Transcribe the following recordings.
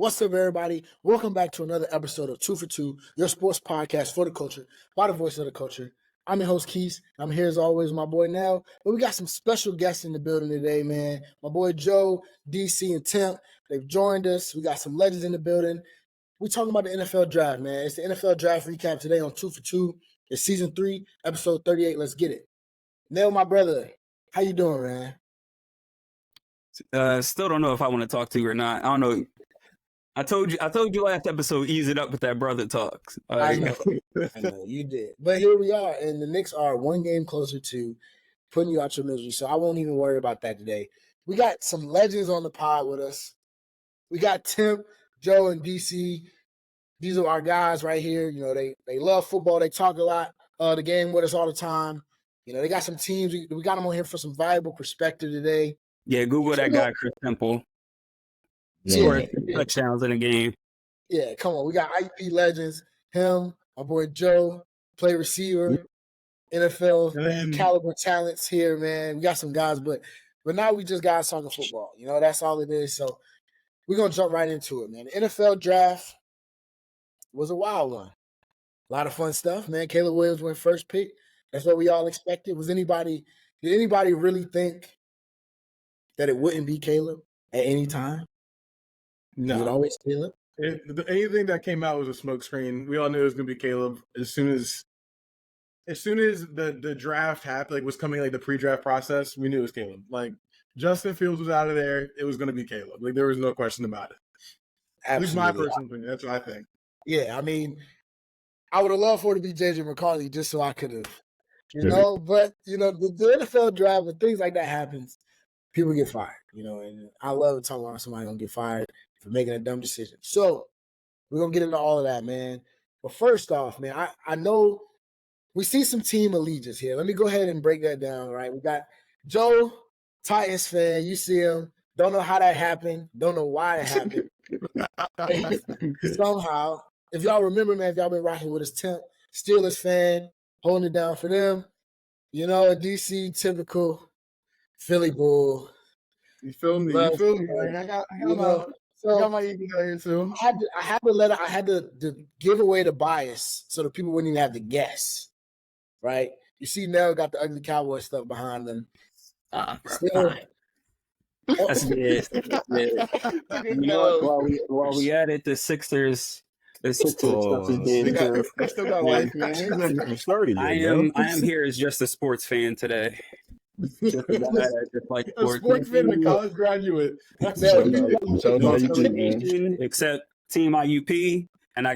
What's up, everybody? Welcome back to another episode of 2 for 2, your sports podcast for the culture, by the voice of the culture. I'm your host, Quis. I'm here as always with my boy Nell. But we got some special guests in the building today, man. My boy Joe, DC, and Temp. They've joined us. We got some legends in the building. We're talking about the NFL draft, man. It's the NFL draft recap today on 2 for 2. It's season 3, episode 38. Let's get it. Nell, my brother, how you doing, man? Still don't know if I want to talk to you or not. I don't know. I told you last episode, ease it up with that brother talk. I know you did. But here we are, and the Knicks are one game closer to putting you out your misery. So I won't even worry about that today. We got some legends on the pod with us. We got Temp, Joe, and DC. These are our guys right here. You know, they love football. They talk a lot the game with us all the time. You know, they got some teams. We got them on here for some valuable perspective today. Yeah, Google that guy, Chris Temple. Scored touchdowns in a game. Yeah, come on. We got IP legends. Him, my boy Joe, play receiver, NFL caliber talents here, man. We got some guys, but now we just guys talking football. You know, that's all it is. So we're going to jump right into it, man. The NFL draft was a wild one. A lot of fun stuff, man. Caleb Williams went first pick. That's what we all expected. Did anybody really think that it wouldn't be Caleb at any time? No. It always Caleb? Anything that came out was a smokescreen. We all knew it was going to be Caleb as soon as the draft happened, was coming, the pre-draft process, we knew it was Caleb. Justin Fields was out of there, it was going to be Caleb. There was no question about it. Absolutely. At least my personal opinion. That's what I think. Yeah, I mean, I would have loved for it to be J.J. McCarthy just so I could have, but, the NFL draft, when things like that happens, people get fired, and I love talking about somebody going to get fired for making a dumb decision. So we're going to get into all of that, man. But first off, man, I know we see some team allegiance here. Let me go ahead and break that down, right? We got Joe, Titans fan. You see him. Don't know how that happened. Don't know why it happened. Somehow, if y'all remember, man, if y'all been rocking with us, Temp, Steelers fan, holding it down for them. A DC typical Philly Bull. You feel me? I got my ego here too. I had to give away the bias so that people wouldn't even have to guess. Right? You see, Nell got the ugly cowboy stuff behind them. That's it. While we at it, the Sixers. The Sixers stuff is dead. I still got life, man. I am here as just a sports fan today. Just like a sports fan and a college graduate. Except Team IUP, and I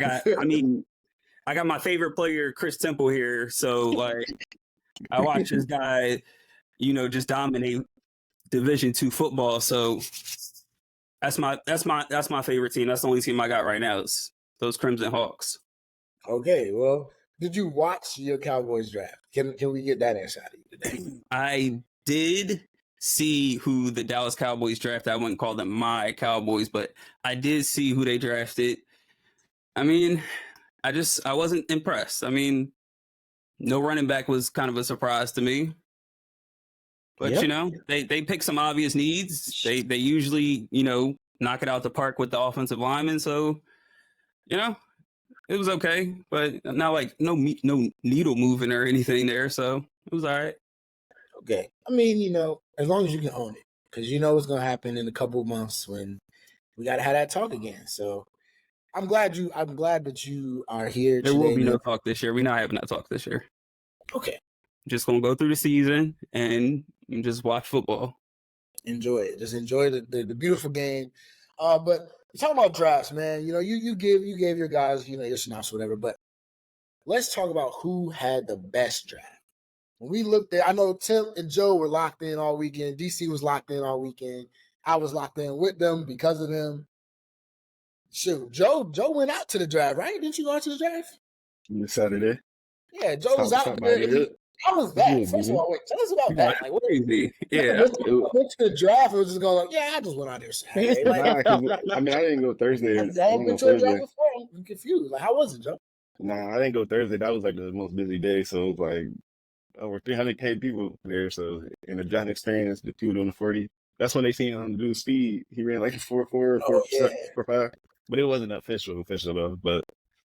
got my favorite player, Chris Temple here. So I watch this guy, just dominate Division II football. So that's my favorite team. That's the only team I got right now is those Crimson Hawks. Okay, well, did you watch your Cowboys draft? Can we get that answer out of you today? I did see who the Dallas Cowboys drafted. I wouldn't call them my Cowboys, but I did see who they drafted. I mean, I wasn't impressed. I mean, no running back was kind of a surprise to me. But, they pick some obvious needs. They usually, knock it out the park with the offensive linemen. So, it was okay, but not no needle moving or anything there. So it was all right. Okay. I mean, as long as you can own it, because what's going to happen in a couple of months when we got to have that talk again. So I'm glad that you are here. There will be no talk this year. We're not having that talk this year. Okay. Just going to go through the season and just watch football. Enjoy it. Just enjoy the beautiful game. But talking about drafts, man, you gave your guys, your synopsis, whatever, but let's talk about who had the best draft. When we looked at, I know Tim and Joe were locked in all weekend. DC was locked in all weekend. I was locked in with them because of them. Shoot, Joe went out to the draft, right? Didn't you go out to the draft? Saturday. Yeah, Joe was out there. How was that? First of all, wait, tell us about that. What crazy? Yeah. I went to the draft and was just going I just went out there Saturday. I didn't go Thursday. I haven't been to a draft before. I'm confused. How was it, Joe? Nah, I didn't go Thursday. That was the most busy day. So it was over 300K people there. So in the draft experience, the 2 doing the 40. That's when they seen him do speed. He ran 4.4, 4.5. but it wasn't official though. But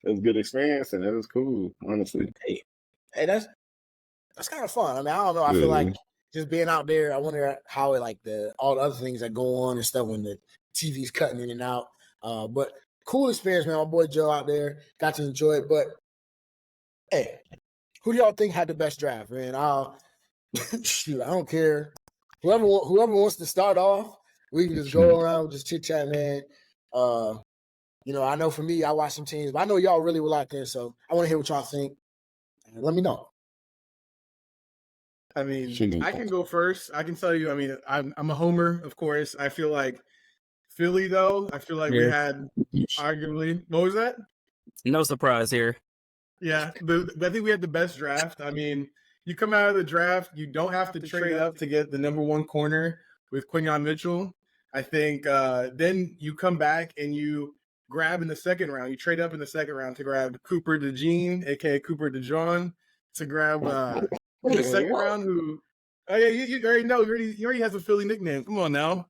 it was a good experience, and it was cool, honestly. Hey, that's kind of fun. I mean, I don't know. I feel like just being out there. I wonder how it like all the other things that go on and stuff when the TV's cutting in and out. But cool experience, man. My boy Joe out there got to enjoy it. But hey, who do y'all think had the best draft, man? Shoot, I don't care. Whoever wants to start off, we can just go around, just chit chat, man. I know for me, I watch some teams, but I know y'all really were locked in, so I want to hear what y'all think. Let me know. I mean, I can go first. I can tell you. I mean, I'm a homer, of course. I feel like Philly, though. I feel like we had arguably. What was that? No surprise here. Yeah, I think we had the best draft. I mean, you come out of the draft, you don't have to trade up to get the number one corner with Quinion Mitchell. I think then you come back and you grab in the second round. You trade up in the second round to grab Cooper DeJean, a.k.a. Cooper DeJohn, to grab in the second round who – oh, yeah, you already know. He already has a Philly nickname. Come on now.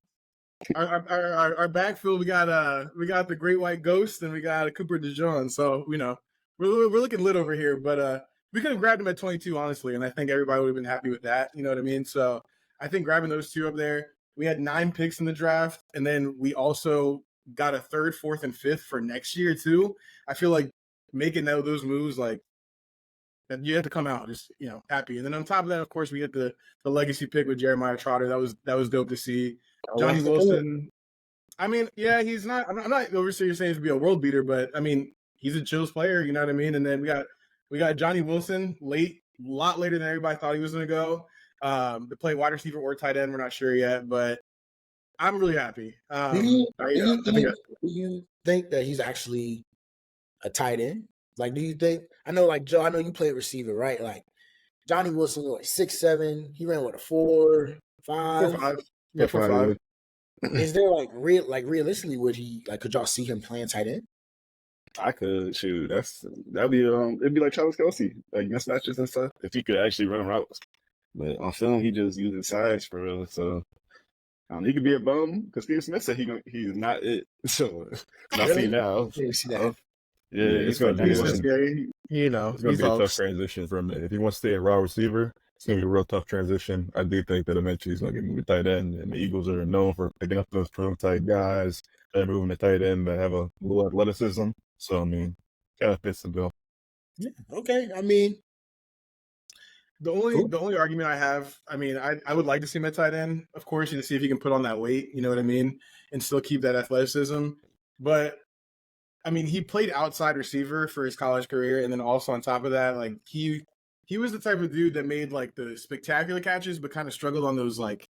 Our backfield, we got the Great White Ghost and we got Cooper DeJean. So, we're looking lit over here, but we could have grabbed him at 22, honestly, and I think everybody would have been happy with that. You know what I mean? So I think grabbing those two up there, we had 9 picks in the draft, and then we also got a 3rd, 4th, and 5th for next year too. I feel like making those moves, like that, you have to come out just happy. And then on top of that, of course, we get the legacy pick with Jeremiah Trotter. That was dope to see. Johnny Wilson. I mean, yeah, he's not. I'm not over saying to be a world beater, but I mean, he's a chills player. You know what I mean? And then we got Johnny Wilson a lot later than everybody thought he was going to go. To play wide receiver or tight end, we're not sure yet, but I'm really happy. Do you think that he's actually a tight end? Like, do you think? I know, like Joe. I know you played receiver, right? Like Johnny Wilson, 6'7". He ran a 4.5. 4.5. Yeah, 4.5. Is there realistically could y'all see him playing tight end? I could shoot. That'd be it'd be like Travis Kelce, like mismatches and stuff. If he could actually run routes, but on film he just uses size for real. So he could be a bum because Steve Smith said he's not it. So I see now. Yeah, it's going to be it's going to be a tough transition for him. If he wants to stay a raw receiver, it's going to be a real tough transition. I do think that eventually he's going to get moved to tight end, and the Eagles are known for picking up those prototype guys that are moving to tight end that have a little athleticism. So, I mean, kind of fits the bill. Yeah, okay. I mean, the only argument I have, I mean, I would like to see him at tight end, of course, to see if he can put on that weight, you know what I mean, and still keep that athleticism. But I mean, he played outside receiver for his college career, and then also on top of that, like he was the type of dude that made like the spectacular catches, but kind of struggled on those like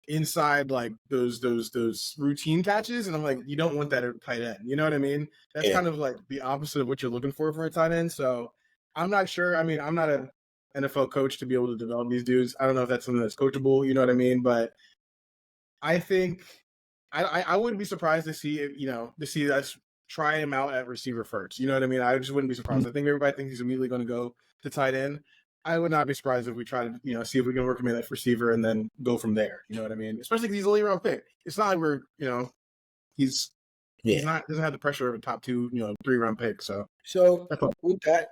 inside, like those routine catches. And I'm like, you don't want that at tight end. You know what I mean? That's kind of like the opposite of what you're looking for a tight end. So I'm not sure. I mean, I'm not an NFL coach to be able to develop these dudes. I don't know if that's something that's coachable. You know what I mean? But I think I wouldn't be surprised to see us try him out at receiver first. You know what I mean? I just wouldn't be surprised. I think everybody thinks he's immediately going to go to tight end. I would not be surprised if we try to, see if we can work him in at receiver and then go from there. You know what I mean? Especially because he's a late round pick. It's not like we're, he's not doesn't have the pressure of a top 2, 3-round pick. So with that,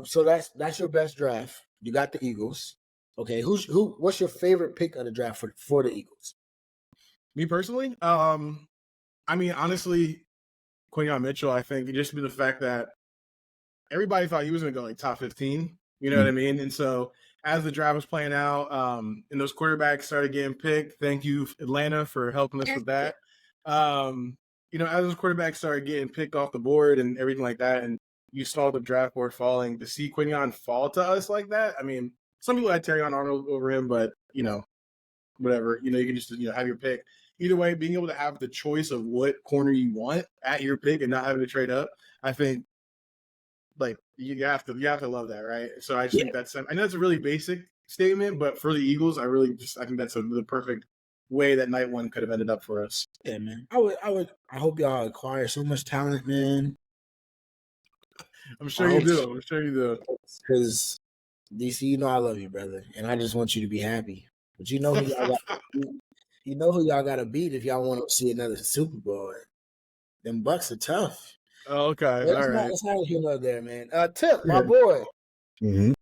so that's your best draft. You got the Eagles. Okay, what's your favorite pick of the draft for the Eagles? Me personally, I mean, honestly, Quinion Mitchell, I think, just be the fact that everybody thought he was going to go like top 15. You know what I mean? And so as the draft was playing out, and those quarterbacks started getting picked, thank you, Atlanta, for helping us with that. As those quarterbacks started getting picked off the board and everything like that, and you saw the draft board falling, to see Quinion fall to us like that, I mean, some people had Terrion Arnold over him, but, whatever. You can just, have your pick. Either way, being able to have the choice of what corner you want at your pick and not having to trade up, I think, like, you have to love that, right? So I just think I know it's a really basic statement, but for the Eagles, I think that's the perfect way that night one could have ended up for us. Yeah, man. I hope y'all acquire so much talent, man. I'm sure you do. Because DC, I love you, brother, and I just want you to be happy. But you know who y'all got. You know who y'all got to beat if y'all want to see another Super Bowl. them Bucks are tough. Oh, okay, But all right. it's not here nor there, man. Tip, my boy. Mm-hmm.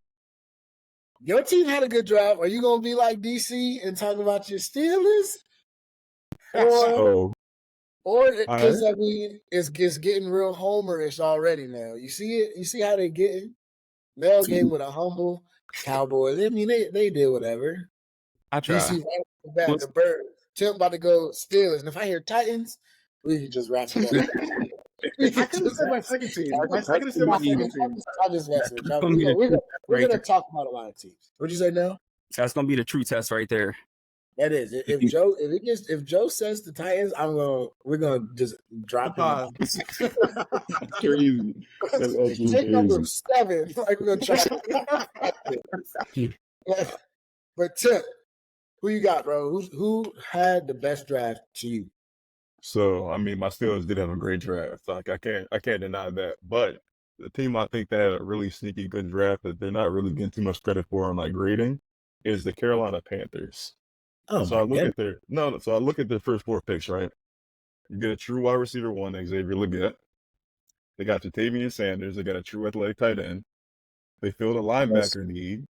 Your team had a good draft. Are you gonna be like DC and talk about your Steelers? So, Or all because right. I mean, it's getting real homerish already now. You see it? You see how they getting? Mel game with a humble Cowboys. I mean, they did whatever. I try. DC right off the bat, the bird. Tim about to go Steelers, and if I hear Titans, we can just wrap it up. I could have said my second team. I could have said my second team. I just messing with y'all. We're gonna talk about a lot of teams. What'd you say now? That's gonna be the true test right there. That is. If Joe says the Titans, we're gonna just drop him. Crazy. That's actually Take number crazy. 7. Like we're gonna try. But Tim, who you got, bro? Who had the best draft to you? So, I mean, my Steelers did have a great draft. Like, I can't deny that. But the team I think that had a really sneaky good draft that they're not really getting too much credit for on like grading is the Carolina Panthers. Oh, so I look at their first 4 picks, right? You get a true wide receiver 1, Xavier Legette. They got Jatavian Sanders. They got a true athletic tight end. They filled a linebacker need,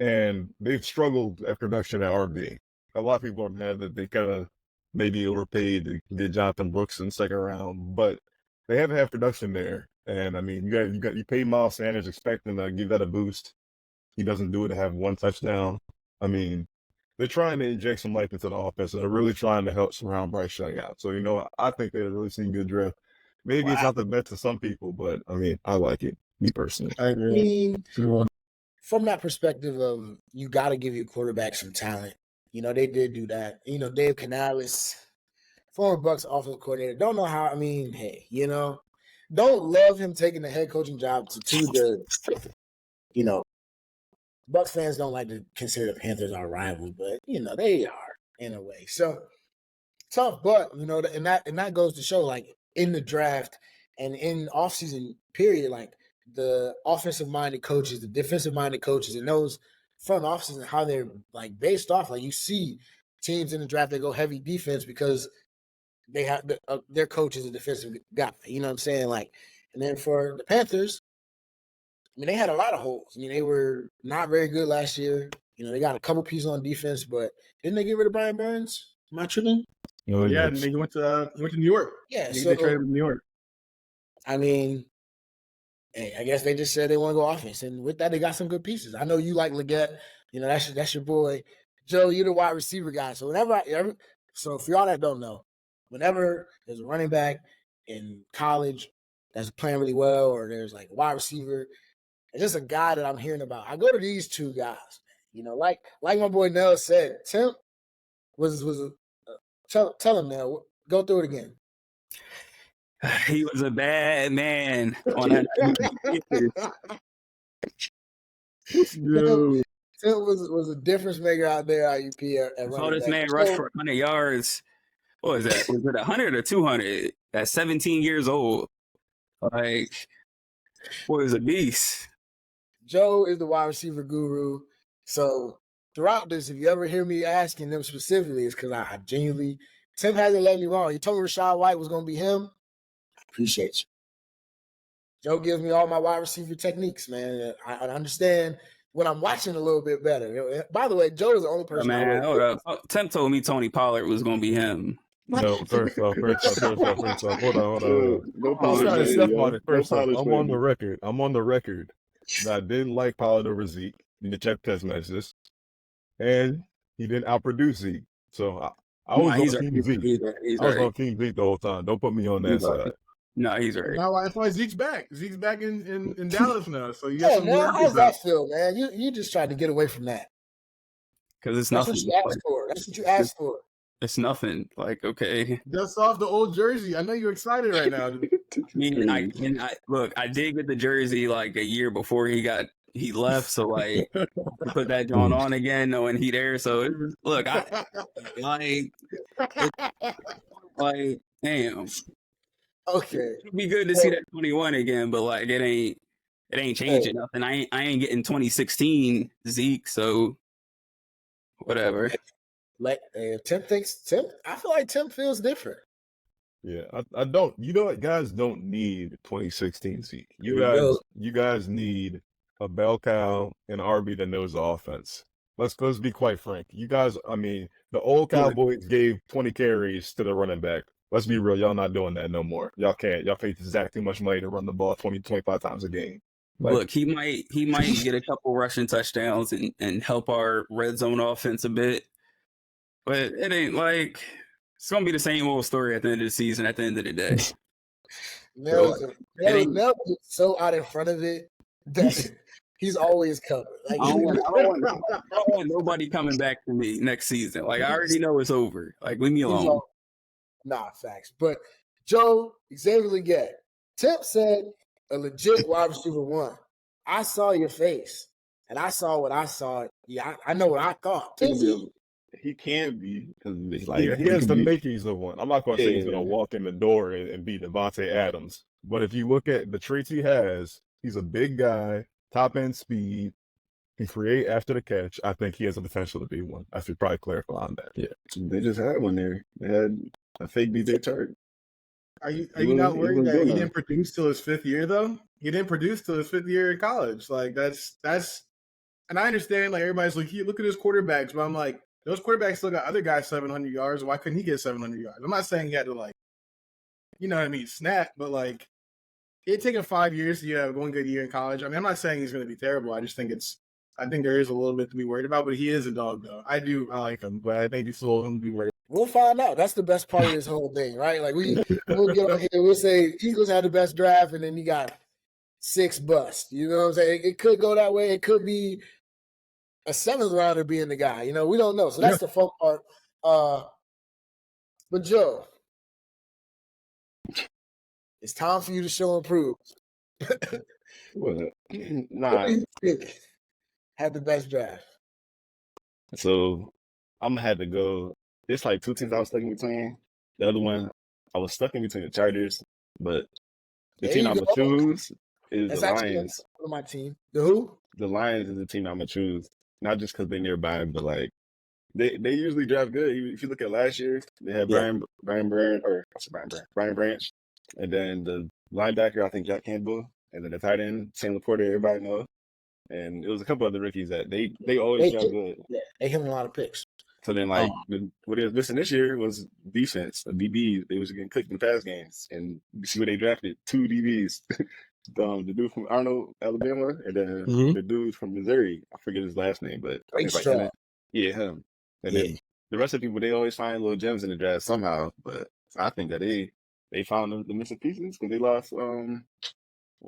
and they've struggled at production at RB. A lot of people are mad that they kind of maybe overpaid to get Jonathan Brooks in the second round, but they haven't had production there. And I mean, you pay Miles Sanders expecting to give that a boost. He doesn't do it to have 1 touchdown. I mean, they're trying to inject some life into the offense. They're really trying to help surround Bryce Young out. So, I think they're really seeing good draft. Maybe it's not the best to some people, but I mean, I like it. Me personally. I agree. From that perspective of you got to give your quarterback some talent. They did do that. Dave Canales, former Bucks offensive coordinator. Don't know how. I mean, hey, don't love him taking the head coaching job to the. Bucks fans don't like to consider the Panthers our rivals, but they are in a way. So tough, but and that goes to show, like in the draft and in offseason period, like the offensive minded coaches, the defensive minded coaches, and those front offices and how they're like based off. Like you see teams in the draft that go heavy defense because they have their coach is a defensive guy. You know what I'm saying? Like, and then for the Panthers, I mean, they had a lot of holes. I mean, they were not very good last year. They got a couple pieces on defense, but didn't they get rid of Brian Burns? Am I tripping? Oh, Yeah, and then he went to New York. Yeah, they traded him to New York. I mean, hey, I guess they just said they want to go offense, and with that, they got some good pieces. I know you like Legette. That's your boy. Joe, you're the wide receiver guy. So so for y'all that don't know, whenever there's a running back in college that's playing really well, or there's like a wide receiver, it's just a guy that I'm hearing about. I go to these 2 guys. Like my boy Nell said, Temp was tell him now. Go through it again. He was a bad man on that. Yo. Temp was a difference maker out there at UP at running I saw this back. man rush for 100 yards. What was that? Was it 100 or 200? At 17 years old. Like, boy, is a beast. Joe is the wide receiver guru. So throughout this, if you ever hear me asking them specifically, it's because I genuinely, Tim hasn't let me wrong. He told me Rashad White was going to be him. I appreciate you. Joe gives me all my wide receiver techniques, man. I understand when I'm watching a little bit better. By the way, Joe is the only person. Man, hold up. Temp told me Tony Pollard was going to be him. No, first off. Hold on. No I'm Pollard. trying to step on it. First off, Pollard's I'm on the record that I didn't like Pollard over Zeke in the check test messages, and he didn't outproduce Zeke. So I was on Team Zeke. I was on Team Zeke the whole time. Don't put me on that side. No, he's right. That's why Zeke's back. Zeke's back in Dallas now. So yeah, man, how's that feel, man? You just tried to get away from that. Because it's That's nothing. What you asked for. That's what you asked for. It's nothing. Like, okay. Dust off the old jersey. I know you're excited right now. I did get the jersey like a year before he left. So like, put that John on again, knowing he there. So look, damn. Okay. It'd be good to see that 21 again, but like it ain't changing nothing. I ain't getting 2016 Zeke, so whatever. Like Tim, I feel like Tim feels different. Yeah, I don't. You know what? Guys don't need 2016 Zeke. There you go. You guys need a bell cow and RB that knows the offense. Let's be quite frank. You guys, I mean, the old Cowboys gave 20 carries to the running back. Let's be real. Y'all not doing that no more. Y'all can't. Y'all pay Zach too much money to run the ball 20, 25 times a game. Like, Look, he might get a couple rushing touchdowns and help our red zone offense a bit, but it ain't like it's gonna be the same old story at the end of the season. At the end of the day, Nell is so out in front of it that he's always covered. Like, I don't want nobody coming back to me next season. Like, I already know it's over. Like, leave me alone. Nah, facts. But Joe, Xavier Leggett, Temp said a legit wide receiver 1. I saw your face, and I saw what I saw. Yeah, I know what I thought. He can be because like he has the makings of one. I'm not going to say he's going to walk in the door and be Devontae Adams, but if you look at the traits he has, he's a big guy, top end speed, can create after the catch. I think he has the potential to be one. I should probably clarify on that. Yeah, they just had one there. They had a fake DJ Turk. Are you not worried that he didn't produce till his 5th year though? He didn't produce till his 5th year in college. Like that's, and I understand like everybody's like, look at his quarterbacks, but I'm like, those quarterbacks still got other guys 700 yards. Why couldn't he get 700 yards? I'm not saying he had to like, you know what I mean, snap, but like it taken 5 years to have one good year in college. I mean, I'm not saying he's going to be terrible. I just think I think there is a little bit to be worried about, but he is a dog though. I like him, but I think he's still going to be worried. We'll find out. That's the best part of this whole thing, right? Like we'll get on here, we'll say Eagles had the best draft, and then you got 6 busts. You know what I'm saying? It could go that way. It could be a 7th rounder being the guy. You know, we don't know. So that's the fun part. But Joe, it's time for you to show and prove. What? Nah. Who do you think had the best draft? So I'm gonna have to go. It's like 2 teams I was stuck in between. The other one I was stuck in between the Chargers, but the team I'm gonna choose is That's the actually Lions. my team. The who? The Lions is the team I'm gonna choose, not just because they're nearby, but like they usually draft good. If you look at last year, they had Brian Branch, and then the linebacker I think Jack Campbell, and then the tight end Sam Laporta, everybody knows, and it was a couple other rookies that they always draft good. Yeah, they hit a lot of picks. So then, like, what they was missing this year was defense, the DBs. They was getting cooked in pass games, and you see what they drafted: 2 DBs. The dude from Arnold, Alabama, and then the dude from Missouri. I forget his last name, but yeah, him. And then the rest of the people, they always find little gems in the draft somehow. But I think that they found the missing pieces because they lost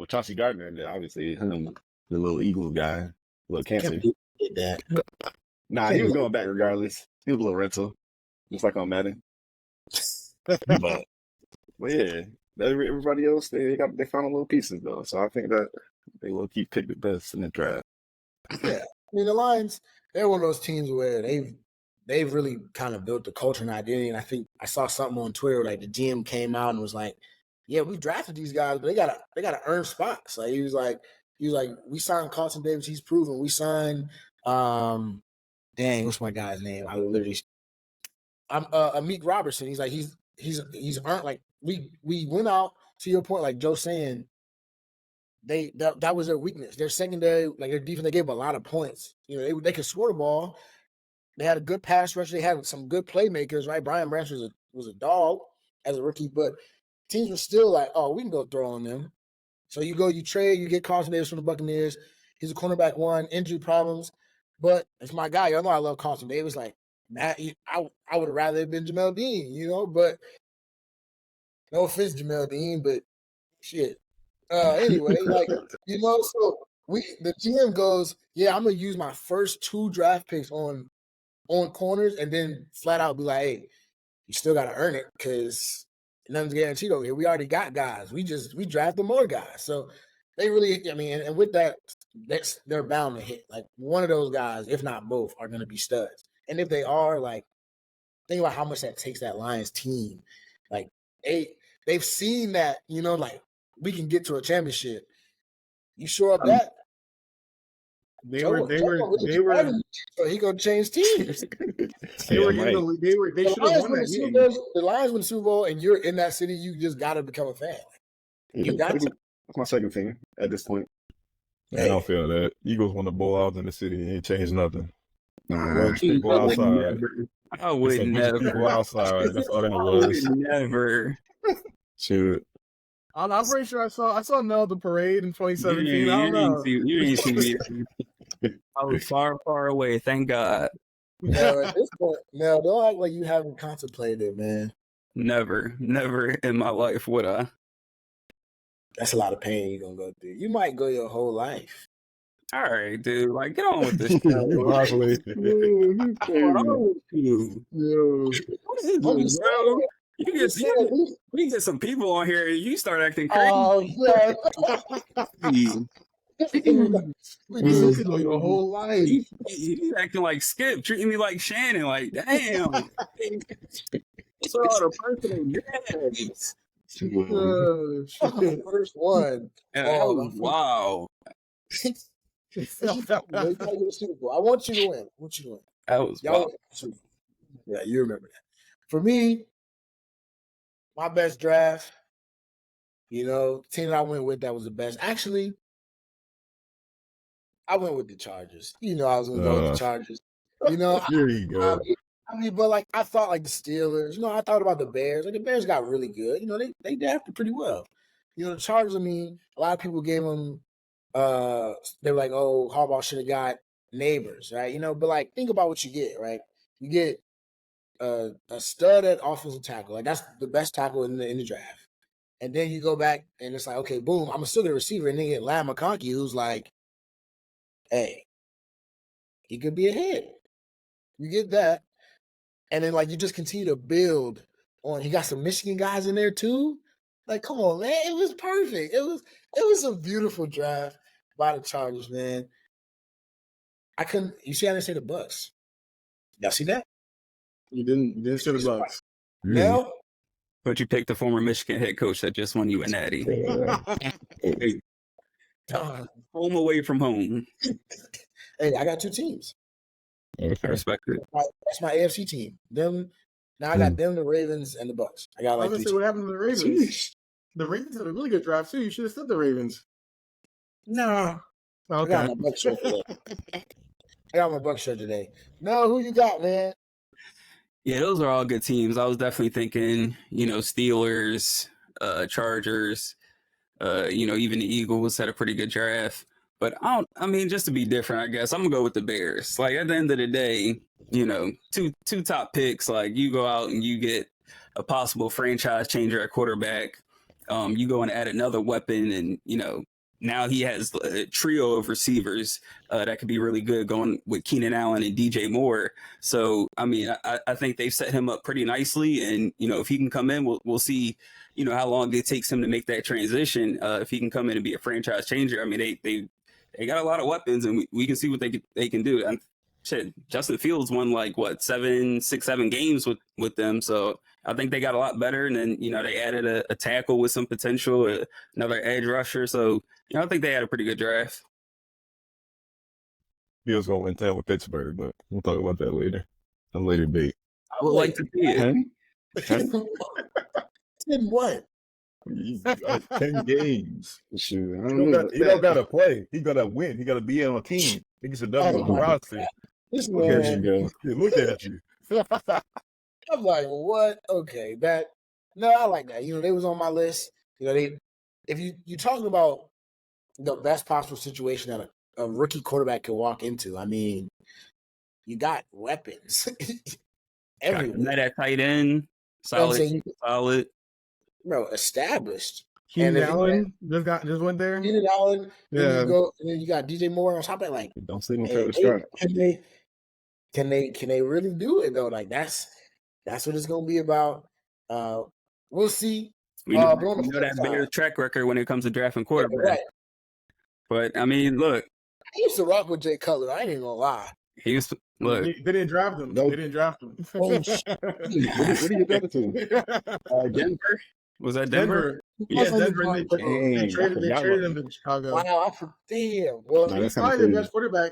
Chauncey Gardner, and then obviously him, the little Eagles guy, little cancer. Get that. Nah, he was going back regardless. He was a little rental, just like on Madden. but yeah, everybody else they found a little pieces though, so I think that they will keep pick the best in the draft. Yeah, I mean the Lions, they're one of those teams where they've really kind of built the culture and identity. And I think I saw something on Twitter like the GM came out and was like, "Yeah, we drafted these guys, but they gotta earn spots." Like he was like, "We signed Carlton Davis, he's proven. We signed what's my guy's name? I'm Amik Robertson. He's like he's earned like we went out to your point, like Joe saying that was their weakness. Their secondary, like their defense, they gave a lot of points. You know, they could score the ball. They had a good pass rush. They had some good playmakers, right? Brian Branch was a dog as a rookie, but teams were still like, oh, we can go throw on them. So you trade, you get Carlton Davis from the Buccaneers. He's a cornerback 1, injury problems. But it's my guy. Y'all know I love Carlton Davis. Like, I would have rather have been Jamel Dean, you know, but no offense, Jamel Dean, but shit. Anyway, like, you know, so the GM goes, yeah, I'm gonna use my first 2 draft picks on corners and then flat out be like, hey, you still gotta earn it because nothing's guaranteed over here. We already got guys. We drafted more guys. So they really, I mean, and with that, they're bound to hit. Like one of those guys, if not both, are gonna be studs. And if they are, like, think about how much that takes that Lions team. Like they've seen that, you know, like we can get to a championship. You sure up that? So he gonna change teams. They should have won that game. The Lions win the Super Bowl, and you're in that city. You just gotta become a fan. You got to. That's my second team at this point. I don't feel that. Eagles won the bowl out in the city. Ain't changed nothing. Nah, People outside. I would never. People outside. That's all that was. Never. Shoot. I'm pretty sure I saw Mel the parade in 2017. I don't know. You didn't see me. I was far, far away. Thank God. At this point, Mel, don't act like you haven't contemplated it, man. Never in my life would I. That's a lot of pain you're gonna go through. You might go your whole life. All right, dude. Like, get on with this shit. What's wrong with you? What is this, bro? We get some people on here and you start acting crazy. Oh, yeah. You could go your whole life. He's acting like Skip, treating me like Shannon. Like, damn. What's all the personal gags? First one. Wow. I want you to win. That was wow. Yeah, you remember that. For me, my best draft, the team that I went with that was the best. Actually, I went with the Chargers. I was going to go with the Chargers. Here you go. But I thought the Steelers. I thought about the Bears. The Bears got really good. They drafted pretty well. The Chargers. A lot of people gave them. They were like, "Oh, Harbaugh should have got Neighbors," right? But think about what you get, right? You get a stud at offensive tackle. That's the best tackle in the draft. And then you go back and it's like, okay, boom, I'm still get a receiver, and then you get Lam McConkey, who's like, hey, he could be a hit. You get that. And then you just continue to build on. You got some Michigan guys in there too. Come on, man. It was perfect. It was a beautiful draft by the Chargers, man. You see, I didn't say the Bucks. Y'all see that? You didn't say the Bucks. No. But you picked the former Michigan head coach that just won you a natty. Home away from home. Hey, I got two teams. I respect it. That's my AFC team. Now I got them, the Ravens, and the Bucks. I got I was gonna say, what happened to the Ravens? The Ravens had a really good draft too. You should have said the Ravens. No. Okay. I got my Bucks shirt today. No, who you got, man? Yeah, those are all good teams. I was definitely thinking, Steelers, Chargers, even the Eagles had a pretty good draft. But just to be different, I guess I'm gonna go with the Bears. At the end of the day, two top picks. You go out and you get a possible franchise changer at quarterback. You go and add another weapon, and now he has a trio of receivers that could be really good, going with Keenan Allen and DJ Moore. So I think they've set him up pretty nicely, and if he can come in, we'll see. How long it takes him to make that transition. If he can come in and be a franchise changer, they got a lot of weapons, and we can see what they can do. And shit, Justin Fields won 7 games with them. So I think they got a lot better. And then, they added a tackle with some potential, another edge rusher. So, I think they had a pretty good draft. Fields going to win 10 with Pittsburgh, but we'll talk about that later. A later date. I would like to see it. 10 what? 10 games. Shoot, He don't got to play. He got to win. He got to be on a team. He gets a W on the roster. There you go. Look at you. I'm like, what? Okay, I like that. They was on my list. If you're talking about the best possible situation that a rookie quarterback can walk into, you got weapons everywhere. That tight end, solid. Bro, established. Keenan Allen just went there. Keenan Allen, yeah. And then you got DJ Moore on top of that. Don't sleep on Travis Scott. Can they really do it though? That's what it's gonna be about. We'll see. We know that Bears track record when it comes to drafting quarterback. Right. But look, I used to rock with Jay Cutler. I ain't even gonna lie. He used to look. They didn't draft him. Nope. They didn't draft him. Oh, what do you got to? Denver. Was that Denver? Yeah, Who Denver. was They Dang, I traded forgot him about to Chicago. Wow, I forget. Well, No, He's that's kind of probably the crazy. best quarterback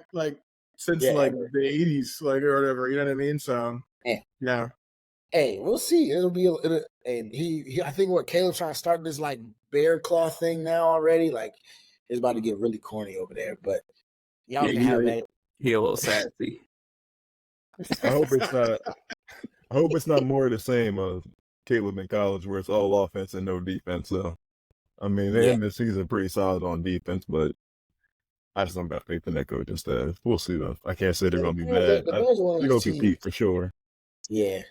since Yeah, like ever. the '80s, or whatever. You know what I mean? So Yeah. yeah. Hey, we'll see. And he I think what Caleb's trying to start this like bear claw thing now already. Like it's about to get really corny over there. But y'all Yeah, can have that. he a little sassy. I hope it's not. I hope it's not more of the same of Caleb in college, where it's all offense and no defense. Though, I mean, they Yeah. end the season pretty solid on defense, but I just don't got faith in that coach instead. We'll see though. I can't say they're gonna be bad. The Bears are one of They're those gonna teams. compete for sure. Yeah,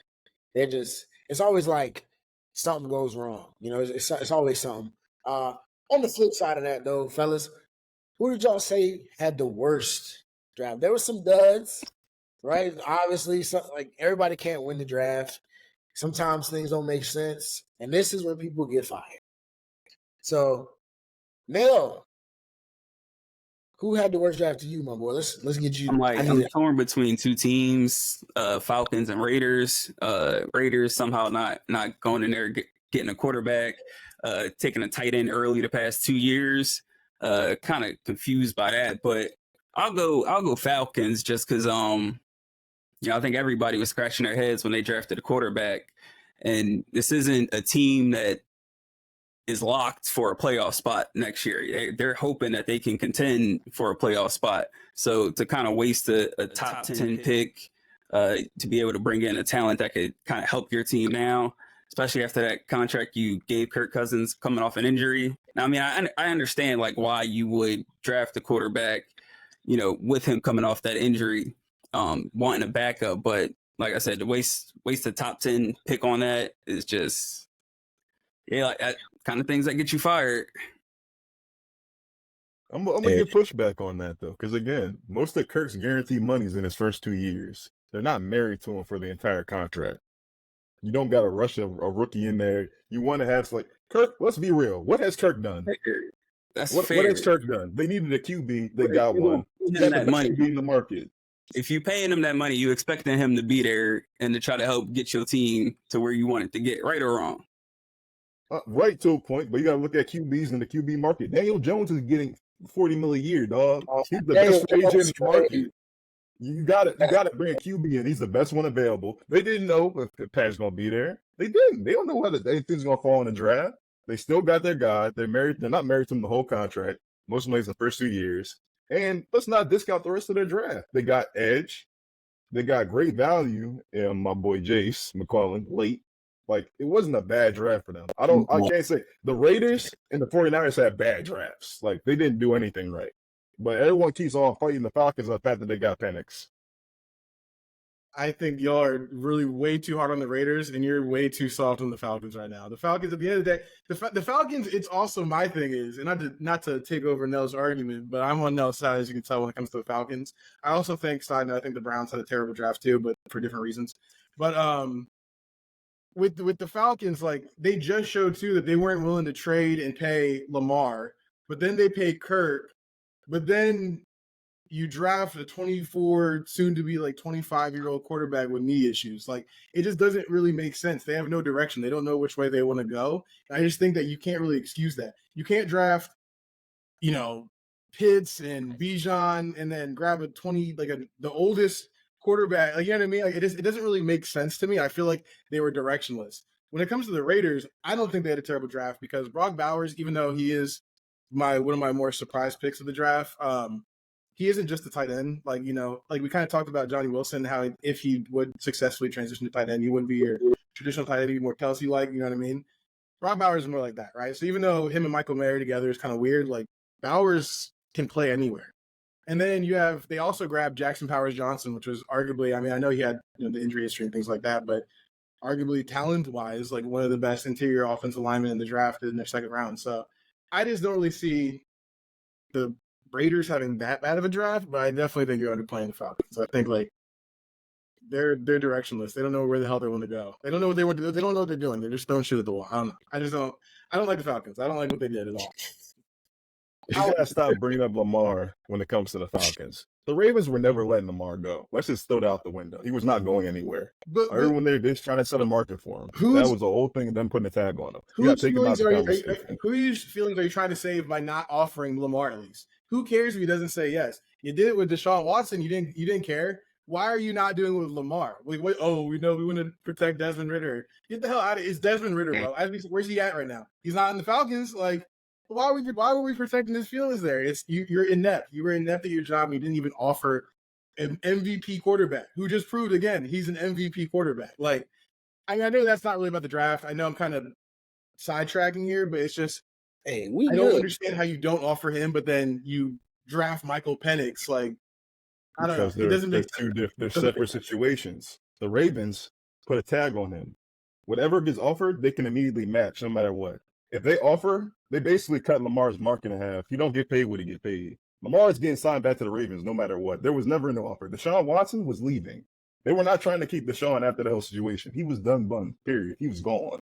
they're just. It's always like something goes wrong. You know, it's always something. On the flip side of that, though, fellas, who did y'all say had the worst draft? There were some duds, right? Obviously, like everybody can't win the draft. Sometimes things don't make sense, and this is when people get fired. So, Nell, who had the worst draft to you, my boy? Let's get you. I'm torn between two teams, Falcons and Raiders. Raiders somehow not going in there getting a quarterback, taking a tight end early the past 2 years. Kind of confused by that, but I'll go Falcons just because I think everybody was scratching their heads when they drafted a quarterback, and this isn't a team that is locked for a playoff spot next year. They're hoping that they can contend for a playoff spot. So to kind of waste a top 10 pick to be able to bring in a talent that could kind of help your team now, especially after that contract you gave Kirk Cousins coming off an injury. Now, I mean, I understand like why you would draft a quarterback, with him coming off that injury, wanting a backup. But like I said, to waste a top 10 pick on that is just, like that kind of things that get you fired. I'm gonna get pushback on that though, because again, most of Kirk's guaranteed money's in his first 2 years. They're not married to him for the entire contract. You don't got to rush a rookie in there. You want to have Kirk. Let's be real. What has Kirk done? That's what fair. has Kirk done? They needed a QB. They got one. Got that money in the market. If you're paying him that money, you expecting him to be there and to try to help get your team to where you want it to get, right or wrong? Right to a point, but you got to look at QBs in the QB market. Daniel Jones is getting $40 million a year, dog. He's the best free agent in the market. You got to bring a QB in. He's the best one available. They didn't know if Pat's going to be there. They didn't. They don't know whether anything's going to fall in the draft. They still got their guy. They're married. They're not married to him the whole contract. Most of them in the first 2 years. And let's not discount the rest of their draft. They got edge. They got great value in my boy Jace McClellan late. Like, it wasn't a bad draft for them. I can't say the Raiders and the 49ers had bad drafts. Like, they didn't do anything right. But everyone keeps on fighting the Falcons on the fact that they got Penix. I think y'all are really way too hard on the Raiders, and you're way too soft on the Falcons right now. The Falcons, at the end of the day, the Falcons. It's also my thing is, and not to take over Nell's argument, but I'm on Nell's side as you can tell when it comes to the Falcons. I also think, side note, I think the Browns had a terrible draft too, but for different reasons. But with the Falcons, like they just showed too that they weren't willing to trade and pay Lamar, but then they paid Kirk, but then you draft a 24, soon to be like 25-year-old quarterback with knee issues. Like, it just doesn't really make sense. They have no direction. They don't know which way they want to go. And I just think that you can't really excuse that. You can't draft, Pitts and Bijan and then grab the oldest quarterback. Like, you know what I mean? Like, it doesn't really make sense to me. I feel like they were directionless. When it comes to the Raiders, I don't think they had a terrible draft because Brock Bowers, even though he is one of my more surprise picks of the draft, he isn't just a tight end. Like, like we kind of talked about Johnny Wilson, how if he would successfully transition to tight end, he wouldn't be your traditional tight end, he'd be more Kelsey-like, you know what I mean? Brock Bowers is more like that, right? So even though him and Michael Mayer together is kind of weird, like Bowers can play anywhere. And then they also grabbed Jackson Powers-Johnson, which was arguably, I know he had the injury history and things like that, but arguably talent-wise, like one of the best interior offensive linemen in the draft in their second round. So I just don't really see the Raiders having that bad of a draft, but I definitely think you're underplaying the Falcons. I think like they're directionless. They don't know where the hell they want to go. They don't know what they want to do. They don't know what they're doing. They're just throwing shit at the wall. I don't know. I don't like the Falcons. I don't like what they did at all. You gotta stop bringing up Lamar when it comes to the Falcons. The Ravens were never letting Lamar go. Let's just throw that out the window. He was not going anywhere. But Everyone there just trying to set a market for him. Who's- That was the whole thing of them putting a tag on him. You got to take him out of the conversation. whose feelings are you trying to save by not offering Lamar at least? Who cares if he doesn't say yes? You did it with Deshaun Watson. You didn't care. Why are you not doing it with Lamar? Like, wait, we know we want to protect Desmond Ritter. Get the hell out of it. It's Desmond Ritter, bro. Where's he at right now? He's not in the Falcons. Like, why were we protecting his feelings there? It's you're inept. You were inept at your job. And you didn't even offer an MVP quarterback who just proved again he's an MVP quarterback. Like, I know that's not really about the draft. I know I'm kind of sidetracking here, but it's just I don't understand how you don't offer him, but then you draft Michael Penix. Like, I don't know. It doesn't make sense. They're separate situations. The Ravens put a tag on him. Whatever gets offered, they can immediately match no matter what. If they offer, they basically cut Lamar's market in half. You don't get paid what he get paid. Lamar is getting signed back to the Ravens no matter what. There was never no offer. Deshaun Watson was leaving. They were not trying to keep Deshaun after the whole situation. He was done, period. He was gone.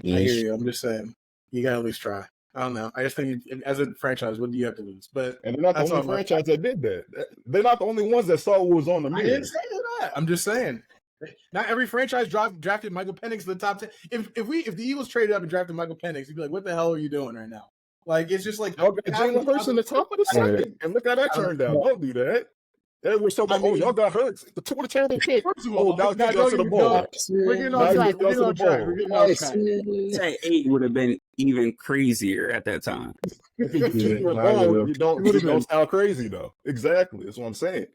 I hear you. I'm just saying, you got to at least try. I don't know. I just think as a franchise, what do you have to lose? But and they're not the only franchise that did that. They're not the only ones that saw what was on the mirror. I didn't say that. I'm just saying. Not every franchise drafted Michael Penix to the top 10. If the Eagles traded up and drafted Michael Penix, you'd be like, what the hell are you doing right now? Like, it's just like Jalen Hurts in the top of the second. And look how that turned out. Don't do that. That was so much. Y'all got hurt. The two of the championship. First of all, now get to the ball. We're getting on track. We're getting on track. Say 8 would have been even crazier at that time. You don't sound crazy though. Exactly. That's what I'm saying.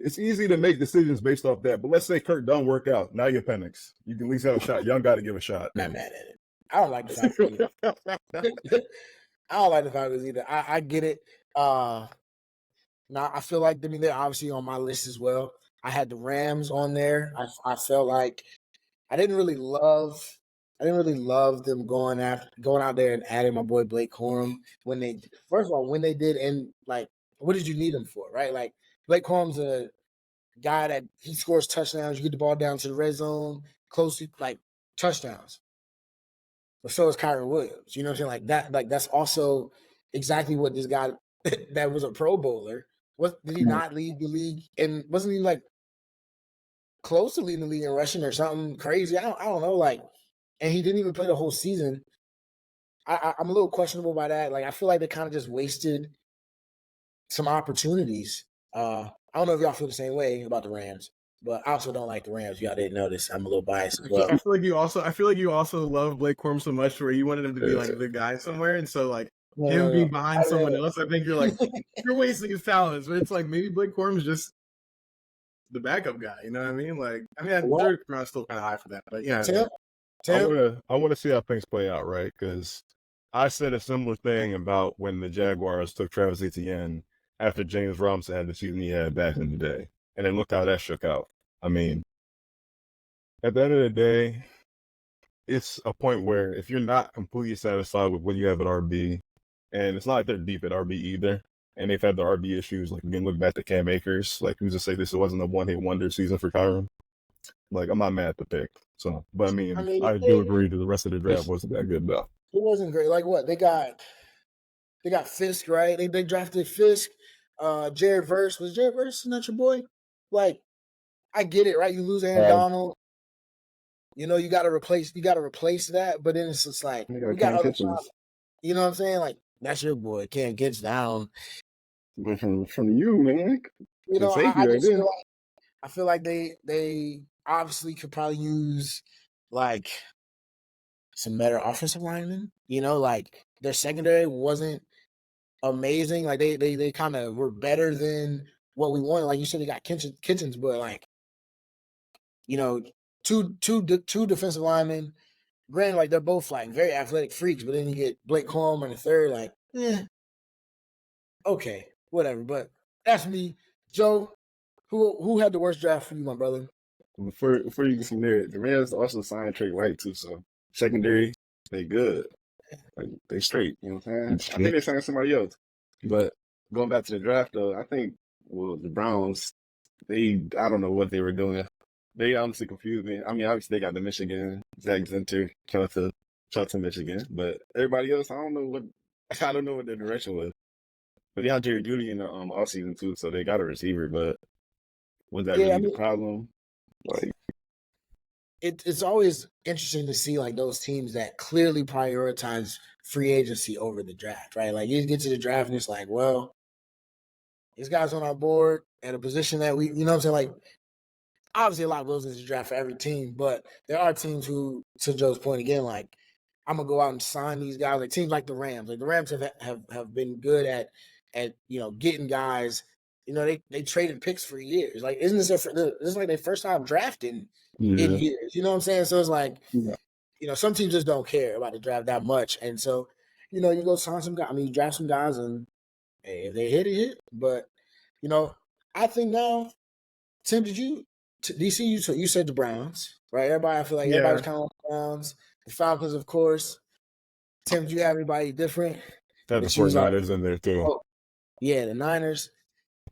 It's easy to make decisions based off that, but let's say Kirk don't work out. Now you're Penix. You can at least have a shot. Young got to give a shot. Not mad at it. I don't like the Falcons either. I don't like the Falcons either. I get it. Now I feel like they're obviously on my list as well. I had the Rams on there. I felt like I didn't really love them going out there and adding my boy Blake Corum when they did, and like, what did you need him for, right? Like, Blake Corum's a guy that he scores touchdowns. You get the ball down to the red zone, close, like touchdowns. But so is Kyron Williams. You know what I'm saying? Like that. Like that's also exactly what this guy that was a Pro Bowler. Did he not lead the league? And wasn't he like close to leading the league in rushing or something crazy? I don't know. Like, and he didn't even play the whole season. I'm a little questionable by that. Like, I feel like they kind of just wasted some opportunities. I don't know if y'all feel the same way about the Rams, but I also don't like the Rams. Y'all didn't notice. I'm a little biased as well. I feel like you also love Blake Corum so much where you wanted him to be like the guy somewhere, and so like him being behind someone else, I think you're like you're wasting his talents. But it's like maybe Blake Corum's just the backup guy. You know what I mean? Like, I mean, they're still kind of high for that, but yeah. I want to see how things play out, right? Because I said a similar thing about when the Jaguars took Travis Etienne after James Robinson had the season he had back in the day. And then look how that shook out. I mean, at the end of the day, it's a point where if you're not completely satisfied with what you have at RB, and it's not like they're deep at RB either, and they've had the RB issues, like we can look back to Cam Akers, like who's to say this wasn't a one-hit wonder season for Kyron? Like, I'm not mad at the pick. So, but I mean, I do agree that the rest of the draft wasn't that good though. It wasn't great. Like what? They got Fisk, right? They drafted Fisk. Jared Verse. Was Jared Verse not your boy? Like, I get it, right? You lose Aaron Donald. You know, you gotta replace that, but then it's just like we got other stuff. You know what I'm saying? Like, that's your boy. Can't get down. But from you, man. You know, I feel like they obviously could probably use like some better offensive linemen. You know, like their secondary wasn't amazing. Like they kind of were better than what we wanted. Like you said, they got Kitchens, but like, you know, two defensive linemen. Granted, like they're both like very athletic freaks, but then you get Blake Corum in the third. Like, okay, whatever. But that's me, Joe. Who had the worst draft for you, my brother? Before you get from there, the Rams also signed Trey White too. So secondary, they good. Like, they straight. You know what I'm saying? I think they signed somebody else. But going back to the draft, though, I think the Browns, I don't know what they were doing. They honestly confused me. I mean, obviously they got the Michigan, Zach Zinter, shout out to Michigan, but everybody else, I don't know what their direction was. But they have Jerry Judy in the off season too, so they got a receiver. But was that Yeah, really I the mean, problem? Like, it's always interesting to see like those teams that clearly prioritize free agency over the draft, right? Like you get to the draft and it's like, well, these guys on our board at a position that we, you know what I'm saying? Like, obviously a lot goes into the draft for every team, but there are teams who, to Joe's point again, like I'm gonna go out and sign these guys. Like teams like the Rams. Like the Rams have been good at getting guys. You know, they traded picks for years. Like, isn't this is like their first time drafting in yeah, years? You know what I'm saying? So it's like, Yeah. some teams just don't care about the draft that much, and so you go sign some guys. I mean, you draft some guys, and hey, if they hit, it hit. But you know, I think now, Tim, did you DC? You said the Browns, right? Everybody, I feel like everybody's Yeah. kind of on the Browns, the Falcons, of course. Tim, do you have anybody different Have the that you was like, 49ers in there too. oh yeah, the Niners,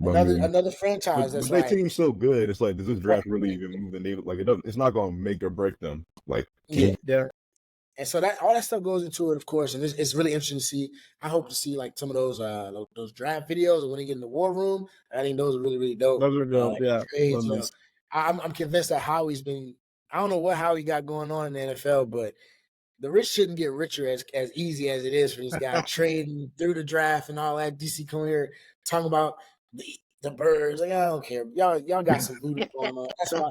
But I mean, another franchise that's but their like, team's so good. It's like, does this draft really even move the needle? Like, it doesn't. It's not going to make or break them. Like, yeah. Yeah. And so that all that stuff goes into it, of course, and it's really interesting to see. I hope to see like some of those draft videos when they get in the war room. I think those are really really dope. Those are dope. Like Yeah. trades, Those nice. I'm convinced that Howie's been. I don't know what Howie got going on in the NFL, but the rich shouldn't get richer as easy as it is for this guy trading through the draft and all that. DC coming here talking about the birds. Like I don't care. Y'all got some voodoo going on. That's why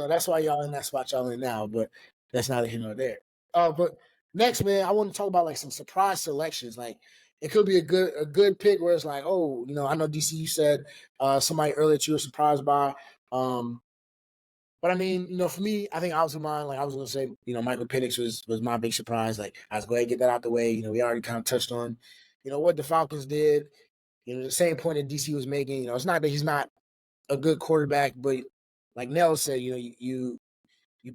that's why y'all in that spot y'all in now. But that's neither here nor there. But next, man, I want to talk about like some surprise selections. Like it could be a good pick where it's like, oh, I know DC, you said somebody earlier that you were surprised by. But I mean, for me, I think obviously mine, like I was gonna say, Michael Penix was my big surprise. Like I was going to get that out the way. We already kind of touched on, what the Falcons did. The same point that DC was making. It's not that he's not a good quarterback, but like Nell said, you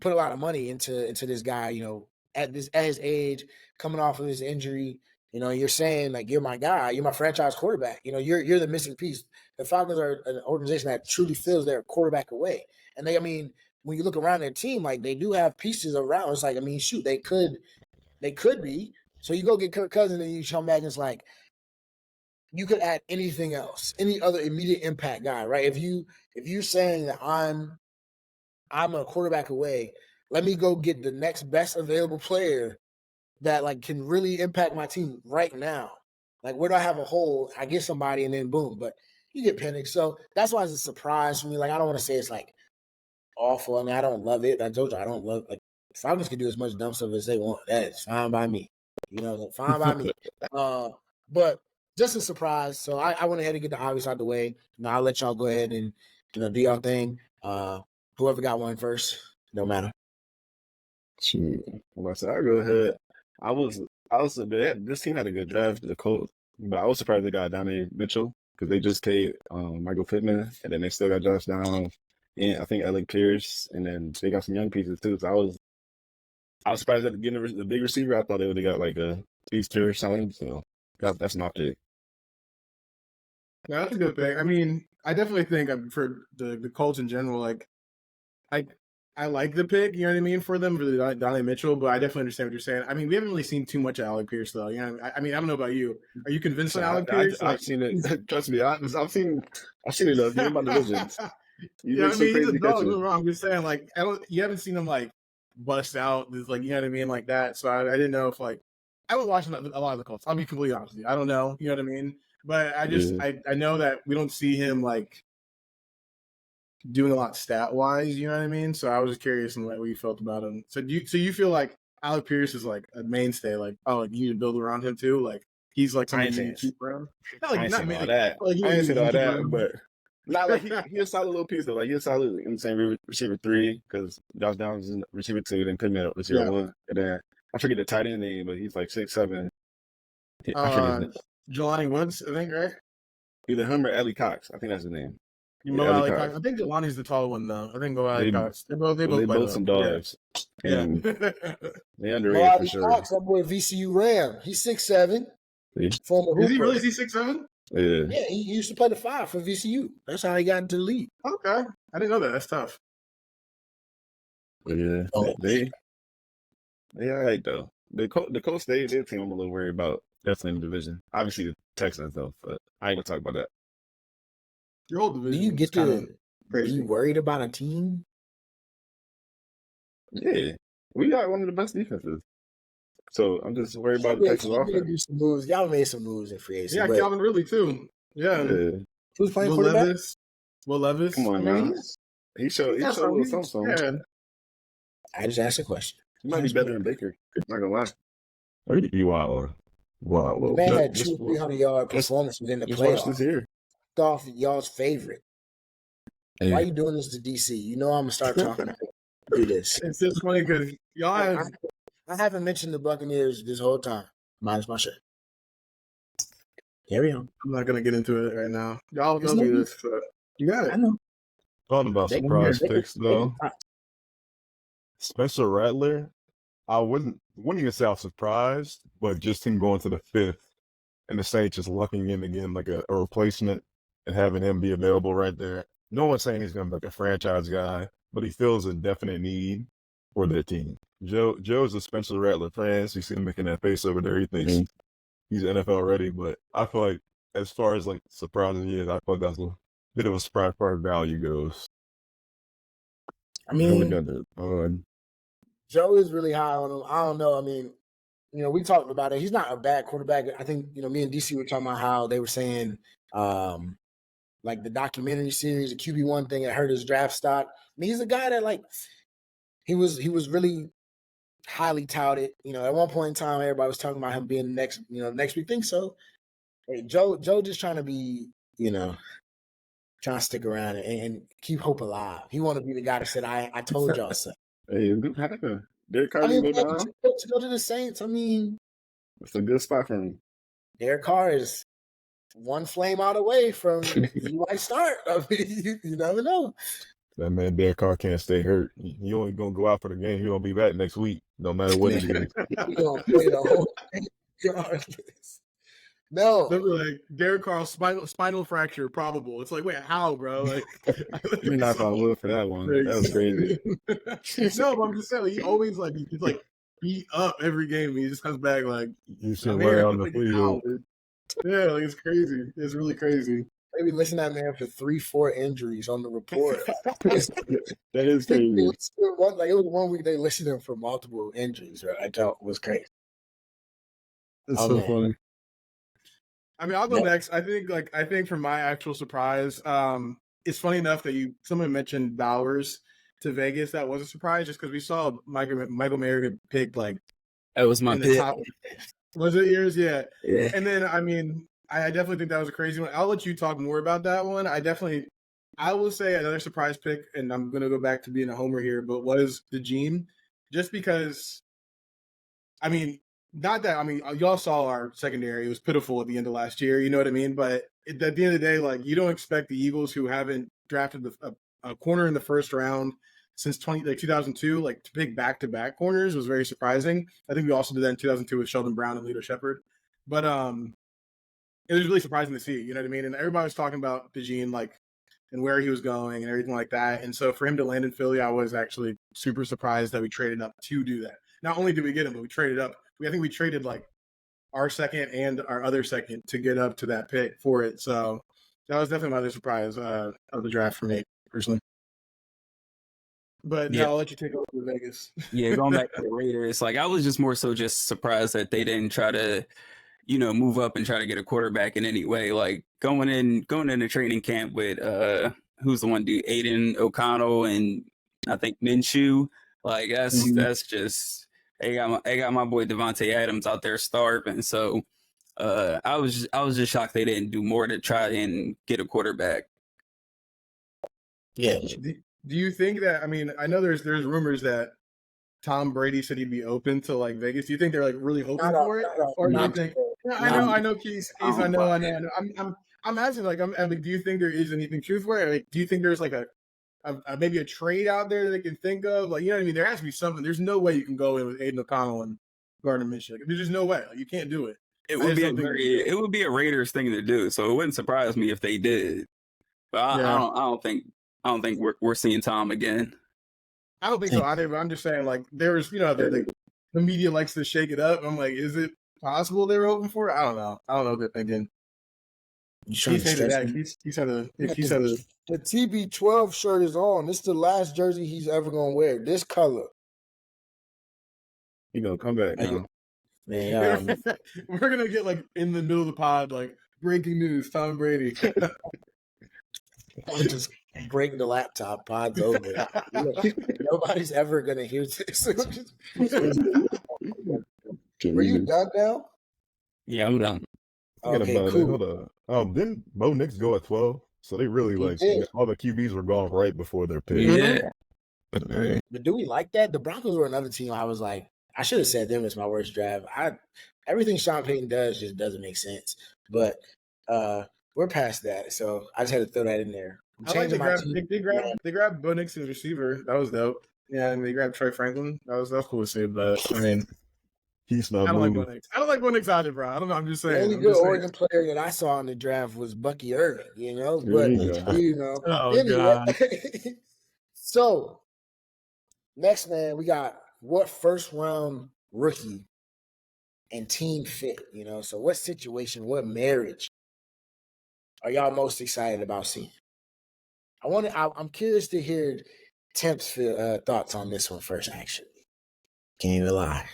put a lot of money into this guy, at his age, coming off of his injury. You're saying like you're my guy, you're my franchise quarterback. You're the missing piece. The Falcons are an organization that truly feels their quarterback away. And I mean, when you look around their team, like they do have pieces around. It's like, I mean, shoot, they could be. So you go get Kirk Cousins and you come back and it's like you could add anything else, any other immediate impact guy, right? If you're saying that I'm a quarterback away, let me go get the next best available player that like can really impact my team right now. Like where do I have a hole? I get somebody and then boom. But you get Penix. So that's why it's a surprise for me. Like I don't want to say it's like awful. I mean, I don't love it. I told you I don't love like Falcons can do as much dumb stuff as they want. That is fine by me. Fine by me. But just a surprise. So I went ahead and get the obvious out the way. I'll let y'all go ahead and do y'all thing. Whoever got one first, no matter. shoot. Well, I said I go ahead. I was this team had a good draft, the Colts, but I was surprised they got Donnie Mitchell because they just paid Michael Pittman, and then they still got Josh Downs, and I think Alec Pierce, and then they got some young pieces too. So I was surprised at getting the big receiver. I thought they would have got like a Steve Stewart something. So that's my pick. Yeah, that's a good pick. I mean, I definitely think for the Colts in general, like I like the pick, you know what I mean, for them, for the Donnie Mitchell, but I definitely understand what you're saying. I mean, we haven't really seen too much of Alec Pierce, though. I mean, I don't know about you. Are you convinced on Alec Pierce? I've seen it. Trust me, I've seen it game by divisions. Yeah, I mean, he's a dog. Don't wrong. I'm just saying, like, you haven't seen him like bust out, like, you know what I mean, like that. So I didn't know if like I was watching a lot of the Colts. I'll be completely honest with you. I don't know, you know what I mean. But I just I know that we don't see him like doing a lot stat wise, you know what I mean? So I was just curious on what you felt about him. So you feel like Alec Pierce is like a mainstay, like like you need to build around him too, like he's like something you need to keep around. I ain't saying all that. I ain't saying all that, but not like he's a solid little piece though. Like he's a solid, you know, saying receiver 3 because Josh Downs is receiver 2, then Pittman at receiver 1, and then I forget the tight end name, but he's like 6'7". I forget his name. Jelani Woods, I think, right? Either him or Ellie Cox. I think that's his name. Ali Cox. I think Jelani's the tall one though. I think Ali Cox. They both some dogs. Yeah. They underrated for sure. Cox, that boy VCU Ram. He's 6'7". Former hooper. Is he really 6'7"? Yeah. Yeah, he used to play the 5 for VCU. That's how he got into the league. Okay. I didn't know that. That's tough. But yeah. They all right though. The Colts, their team I'm a little worried about. Definitely in the division. Obviously Texans though, but I ain't gonna talk about that. Your whole Do division. you get is kinda to be crazy. worried about a team? Yeah, we got one of the best defenses. So I'm just worried about the Texans Y'all offense. do some moves. Y'all made some moves in free agency. Yeah, but Calvin Ridley too. Yeah. Yeah, who's playing Will quarterback? Levis. Will Levis. come on, I mean, man. He showed a little something. Yeah. I just asked a question. He might be better than Baker. Not gonna lie. You wild. Wow. The man had 200-300-yard performances in the Just watch this playoffs. here. Off y'all's favorite. Hey. Why are you doing this to DC? You know I'm gonna start talking. Do this. It's just funny because y'all have. I haven't mentioned the Buccaneers this whole time. Minus my shirt. Carry on. I'm not gonna get into it right now. Y'all There's know me no- this. You got I it. know. Talking about They- surprise they- picks they- though. Spencer Rattler, I wouldn't even say I was surprised, but just him going to the 5th and the Saints just lucking in again like a replacement and having him be available right there. No one's saying he's gonna be like a franchise guy, but he feels a definite need for their team. Joe's a Spencer Rattler fan. So you see him making that face over there. He thinks he's NFL ready, but I feel like as far as like surprising he is, I feel like that's a bit of a surprise part of value goes. I mean, Joe is really high on him. I don't know. I mean, we talked about it. He's not a bad quarterback. I think, me and DC were talking about how they were saying, like the documentary series, the QB1 thing that hurt his draft stock. I mean, he's a guy that like he was really highly touted. At one point in time, everybody was talking about him being the next big thing. So, hey, Joe just trying to be, trying to stick around and keep hope alive. He want to be the guy that said, "I told y'all so." Hey, it's good happen. Derek Carr I mean, go man, down. to go to the Saints. I mean, It's a good spot for him. Derek Carr is one flame out away from you might start. I mean, you never know. That man Derek Carr can't stay hurt. He only gonna go out for the game. He gonna be back next week, no matter what it is. He gonna play the whole thing regardless. No, They'll be like Derek Carr's spinal fracture probable. It's like, wait, how, bro? Like, You're not on wood for that one. That was crazy. No, but I'm just saying, he always like he's like beat up every game. He just comes back like You should I'm lay here. on the Like, field. how, dude? Yeah, like it's crazy. It's really crazy. maybe listen to that man for 3-4 injuries on the report. That is crazy. It was 1 week they listed him for multiple injuries. Right? I thought was crazy. It's Oh, so man. funny. I mean, I'll go next. I think for my actual surprise, it's funny enough that someone mentioned Bowers to Vegas. That was a surprise just because we saw Michael Mayer get picked like That was my in the pick. top. Was it yours? Yeah. Yeah. And then I mean, I definitely think that was a crazy one. I'll let you talk more about that one. I will say another surprise pick, and I'm gonna go back to being a homer here, but was the Gene, just because. I mean, not that. I mean, y'all saw our secondary; it was pitiful at the end of last year. You know what I mean? But at the end of the day, like you don't expect the Eagles, who haven't drafted a corner in the first round since 2002, like to pick back-to-back corners was very surprising. I think we also did that in 2002 with Sheldon Brown and Lito Shepherd, but it was really surprising to see. You know what I mean? And everybody was talking about DeJean, like, and where he was going and everything like that. And so for him to land in Philly, I was actually super surprised that we traded up to do that. Not only did we get him, but we traded up. I think we traded like our second and our other second to get up to that pick for it. So that was definitely my other surprise of the draft for me personally. But Yeah. now I'll let you take over with Vegas. Yeah, going back to the Raiders, like I was just more so just surprised that they didn't try to, move up and try to get a quarterback in any way. Like going into training camp with who's the one dude, Aiden O'Connell and I think Minshew. Like that's just they got my boy Devontae Adams out there starving. So I was just shocked they didn't do more to try and get a quarterback. Yeah. Do you think that? I mean, I know there's rumors that Tom Brady said he'd be open to like Vegas. Do you think they're like really hoping for it, or do you think? Yeah, I know, Keith. I know. I'm asking, like, do you think there is anything truth for it? Like, do you think there's like a maybe a trade out there that they can think of? Like, you know what I mean? There has to be something. There's no way you can go in with Aiden O'Connell and Gardner Minshew. Like, there's just no way. Like, you can't do it. It would be a Raiders thing to do. So it wouldn't surprise me if they did. But I don't think we're seeing Tom again. I don't think so either. But I'm just saying, like, there's the media likes to shake it up. I'm like, is it possible they were hoping for it? I don't know. I don't know what they're thinking. You trying He's to hated stretch that. me? He's had a. Yeah, He's had a. the TB12 shirt is on. This is the last jersey he's ever gonna wear. This color. He gonna come back Are you- now. Man, We're gonna get like in the middle of the pod, like breaking news: Tom Brady. I just break the laptop. Pod's over. Nobody's ever gonna hear this. Were you done now? Yeah, I'm done. Thinking Okay, about it. cool. Hold on. Didn't Bo Nix go at 12? So they really He like did. all the QBs were gone right before their pick. Yeah. Hey, But do we like that? The Broncos were another team. I was like, I should have said them as my worst draft. Everything Sean Payton does just doesn't make sense. But we're past that, so I just had to throw that in there. I'm I like changing my team. they grabbed Bo Nix as receiver. That was dope. Yeah, and they grabbed Troy Franklin. That was cool to see. But I mean, he's I not don't like Bo moved. Nix. I don't like Bo Nix either, bro. I don't know. I'm just The saying. only I'm good just saying. Oregon player that I saw in the draft was Bucky Irving, There But you go. Oh, anyway. God. So next, man, we got what first round rookie and team fit, So what situation, what marriage are y'all most excited about seeing? I'm curious to hear Temp's thoughts on this one first, actually. Can't even lie.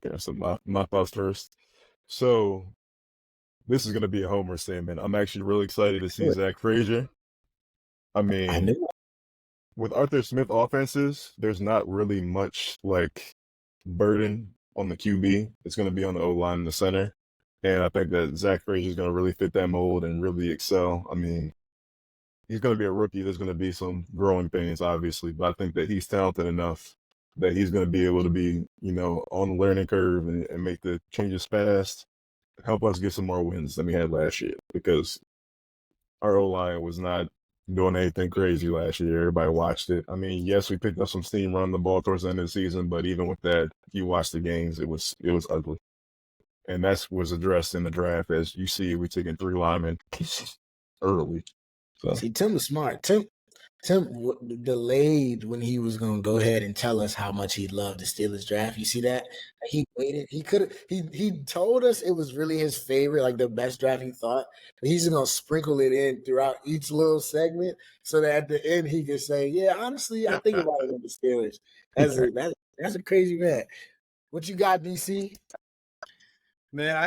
Yeah, so my thoughts first. So this is gonna be a homer statement. I'm actually really excited to see Zach Frazier. I mean, I knew. with Arthur Smith offenses, there's not really much like burden on the QB. It's going to be on the O-line in the center. And I think that Zach Frazier is going to really fit that mold and really excel. I mean, he's going to be a rookie. There's going to be some growing pains, obviously, but I think that he's talented enough that he's going to be able to be, on the learning curve and make the changes fast, help us get some more wins than we had last year, because our O-line was not doing anything crazy last year. Everybody watched it. I mean, yes, we picked up some steam running the ball towards the end of the season, but even with that, if you watch the games, it was ugly. And that was addressed in the draft. As you see, we taking 3 linemen early. So See, Tim was smart. Tim delayed when he was going to go ahead and tell us how much he loved the Steelers draft. You see that? He waited. He told us it was really his favorite, like the best draft he thought. But he's going to sprinkle it in throughout each little segment so that at the end he can say, yeah, honestly, I think about it with the Steelers. That's a crazy man. What you got, DC? Man, I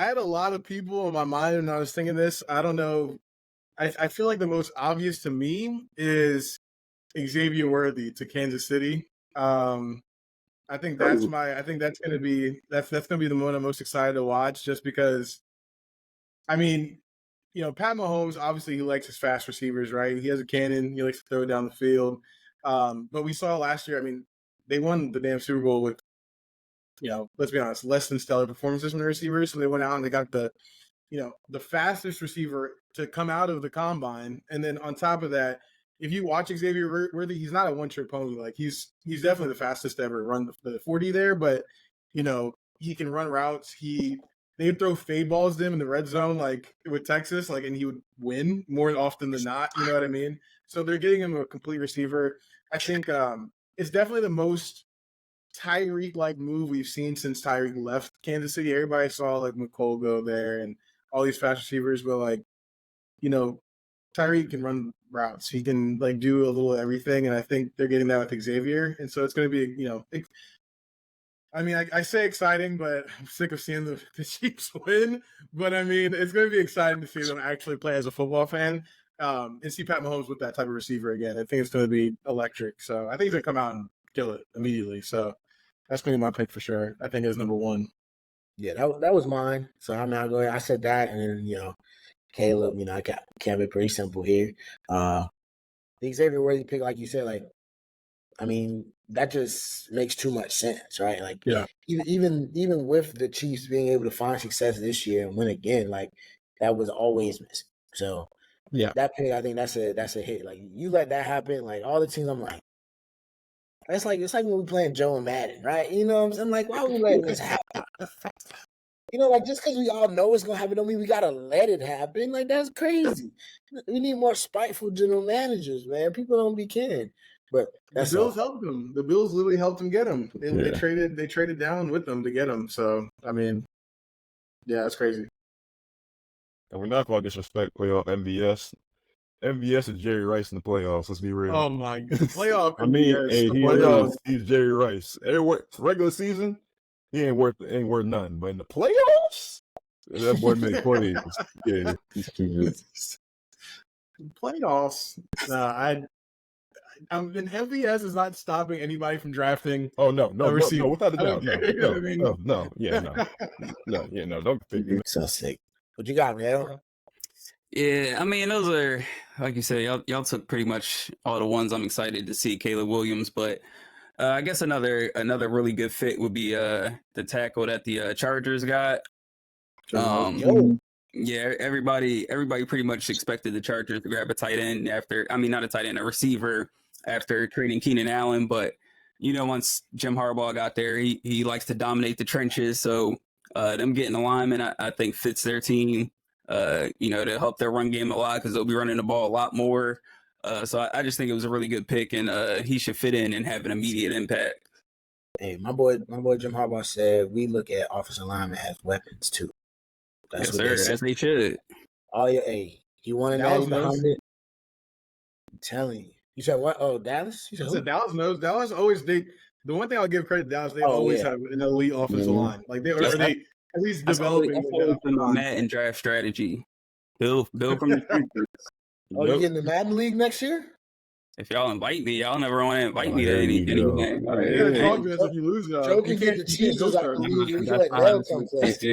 had a lot of people on my mind when I was thinking this. I don't know. I feel like the most obvious to me is Xavier Worthy to Kansas City. I think that's gonna be the one I'm most excited to watch, just because. I mean, Pat Mahomes, obviously he likes his fast receivers, right? He has a cannon. He likes to throw it down the field. But we saw last year. I mean, they won the damn Super Bowl with, let's be honest, less than stellar performances from the receivers. So they went out and they got the fastest receiver to come out of the combine. And then on top of that, if you watch Xavier Worthy, he's not a one-trick pony. Like he's definitely the fastest to ever run the 40 there, but he can run routes. They would throw fade balls to him in the red zone, like with Texas, and he would win more often than not. You know what I mean? So they're getting him a complete receiver. I think it's definitely the most Tyreek-like move we've seen since Tyreek left Kansas City. Everybody saw McCole go there and all these fast receivers, but Tyreek can run routes. He can do a little of everything, and I think they're getting that with Xavier. And so it's going to be, I say exciting, but I'm sick of seeing the Chiefs win. But I mean, it's going to be exciting to see them actually play as a football fan and see Pat Mahomes with that type of receiver again. I think it's going to be electric. So I think he's going to come out and kill it immediately. So that's going to be my pick for sure. I think it's number 1. Yeah, that was mine. So I'm not going. I said that, and then Caleb. I can't be pretty simple here. The Xavier Worthy pick, like you said, that just makes too much sense, right? Yeah. Even with the Chiefs being able to find success this year and win again, that was always missing. So yeah, that pick, I think that's a hit. You let that happen, all the teams, I'm like. It's like when we playing Joe and Madden, right? You know what I'm saying? Why are we letting this happen? Just because we all know it's gonna happen, don't mean we gotta let it happen. That's crazy. We need more spiteful general managers, man. People don't be caring. But the Bills helped him. The Bills literally helped him get him. They traded down with them to get him. So I mean, yeah, it's crazy. And we're not going to disrespect playoff MVS. MVS is Jerry Rice in the playoffs. Let's be real. Oh my playoff. I mean, MVS, hey, he playoff. is. He's Jerry Rice. Regular season, he ain't worth nothing. But in the playoffs, that boy make plays. Yeah, he's too good. Playoffs. And MVS is not stopping anybody from drafting. Oh no, receiver. without a doubt, No, don't pick me. So sick. What you got, man? Yeah, I mean, those are, like you said, y'all took pretty much all the ones I'm excited to see, Caleb Williams. But I guess another really good fit would be the tackle that the Chargers got. Yeah, everybody pretty much expected the Chargers to grab a tight end not a tight end, a receiver after trading Keenan Allen. But, once Jim Harbaugh got there, he likes to dominate the trenches. So them getting alignment, I think, fits their team. To help their run game a lot because they'll be running the ball a lot more. So I just think it was a really good pick, and he should fit in and have an immediate impact. Hey, my boy Jim Harbaugh said we look at offensive linemen as weapons too. That's yes, what sir. they said. As they should. Oh yeah, hey, he won an Natty behind it. I'm telling you. You said what? Oh, Dallas? You said Dallas knows. Dallas always the one thing I'll give credit to Dallas, they always have an elite offensive line. Like they at least developing the Madden draft strategy. Bill from the trenches. Oh, you getting the Madden League next year? If y'all invite me, y'all never want to invite me to anything. If you lose, Joe can get the cheeses out of the league. You let Nell come play. It's